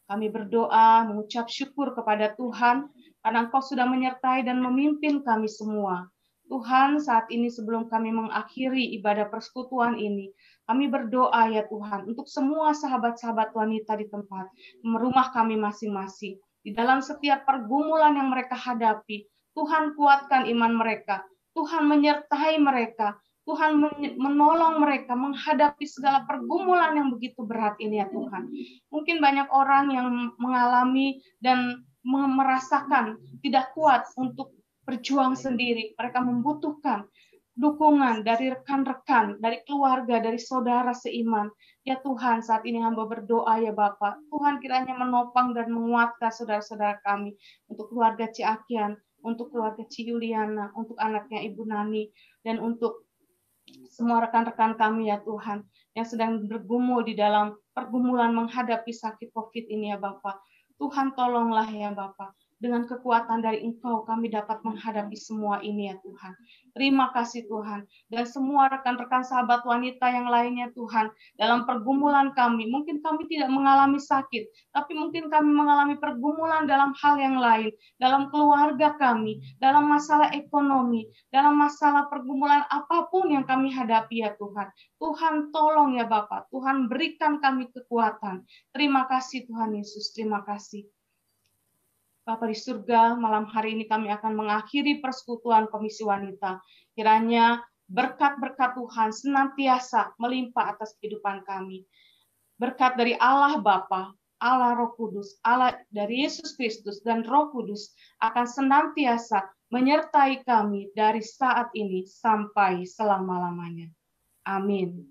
Kami berdoa, mengucap syukur kepada Tuhan, karena Engkau sudah menyertai dan memimpin kami semua. Tuhan, saat ini sebelum kami mengakhiri ibadah persekutuan ini, kami berdoa ya Tuhan, untuk semua sahabat-sahabat wanita di tempat, rumah kami masing-masing. Di dalam setiap pergumulan yang mereka hadapi, Tuhan kuatkan iman mereka, Tuhan menyertai mereka, Tuhan menolong mereka menghadapi segala pergumulan yang begitu berat ini ya Tuhan. Mungkin banyak orang yang mengalami dan merasakan tidak kuat untuk berjuang sendiri. Mereka membutuhkan dukungan dari rekan-rekan, dari keluarga, dari saudara seiman. Ya Tuhan, saat ini hamba berdoa ya Bapak, Tuhan kiranya menopang dan menguatkan saudara-saudara kami, untuk keluarga Ciakian, untuk keluarga Ci Yuliana, untuk anaknya Ibu Nani, dan untuk semua rekan-rekan kami ya Tuhan, yang sedang bergumul di dalam pergumulan menghadapi sakit COVID ini ya Bapak. Tuhan tolonglah ya Bapak. Dengan kekuatan dari Engkau kami dapat menghadapi semua ini ya Tuhan. Terima kasih Tuhan. Dan semua rekan-rekan sahabat wanita yang lainnya Tuhan, dalam pergumulan kami, mungkin kami tidak mengalami sakit, tapi mungkin kami mengalami pergumulan dalam hal yang lain, dalam keluarga kami, dalam masalah ekonomi, dalam masalah pergumulan apapun yang kami hadapi ya Tuhan. Tuhan tolong ya Bapak, Tuhan berikan kami kekuatan. Terima kasih Tuhan Yesus, terima kasih. Bapa di surga, malam hari ini kami akan mengakhiri persekutuan Komisi Wanita. Kiranya berkat-berkat Tuhan senantiasa melimpah atas kehidupan kami. Berkat dari Allah Bapa, Allah Roh Kudus, Allah dari Yesus Kristus dan Roh Kudus akan senantiasa menyertai kami dari saat ini sampai selama-lamanya. Amin.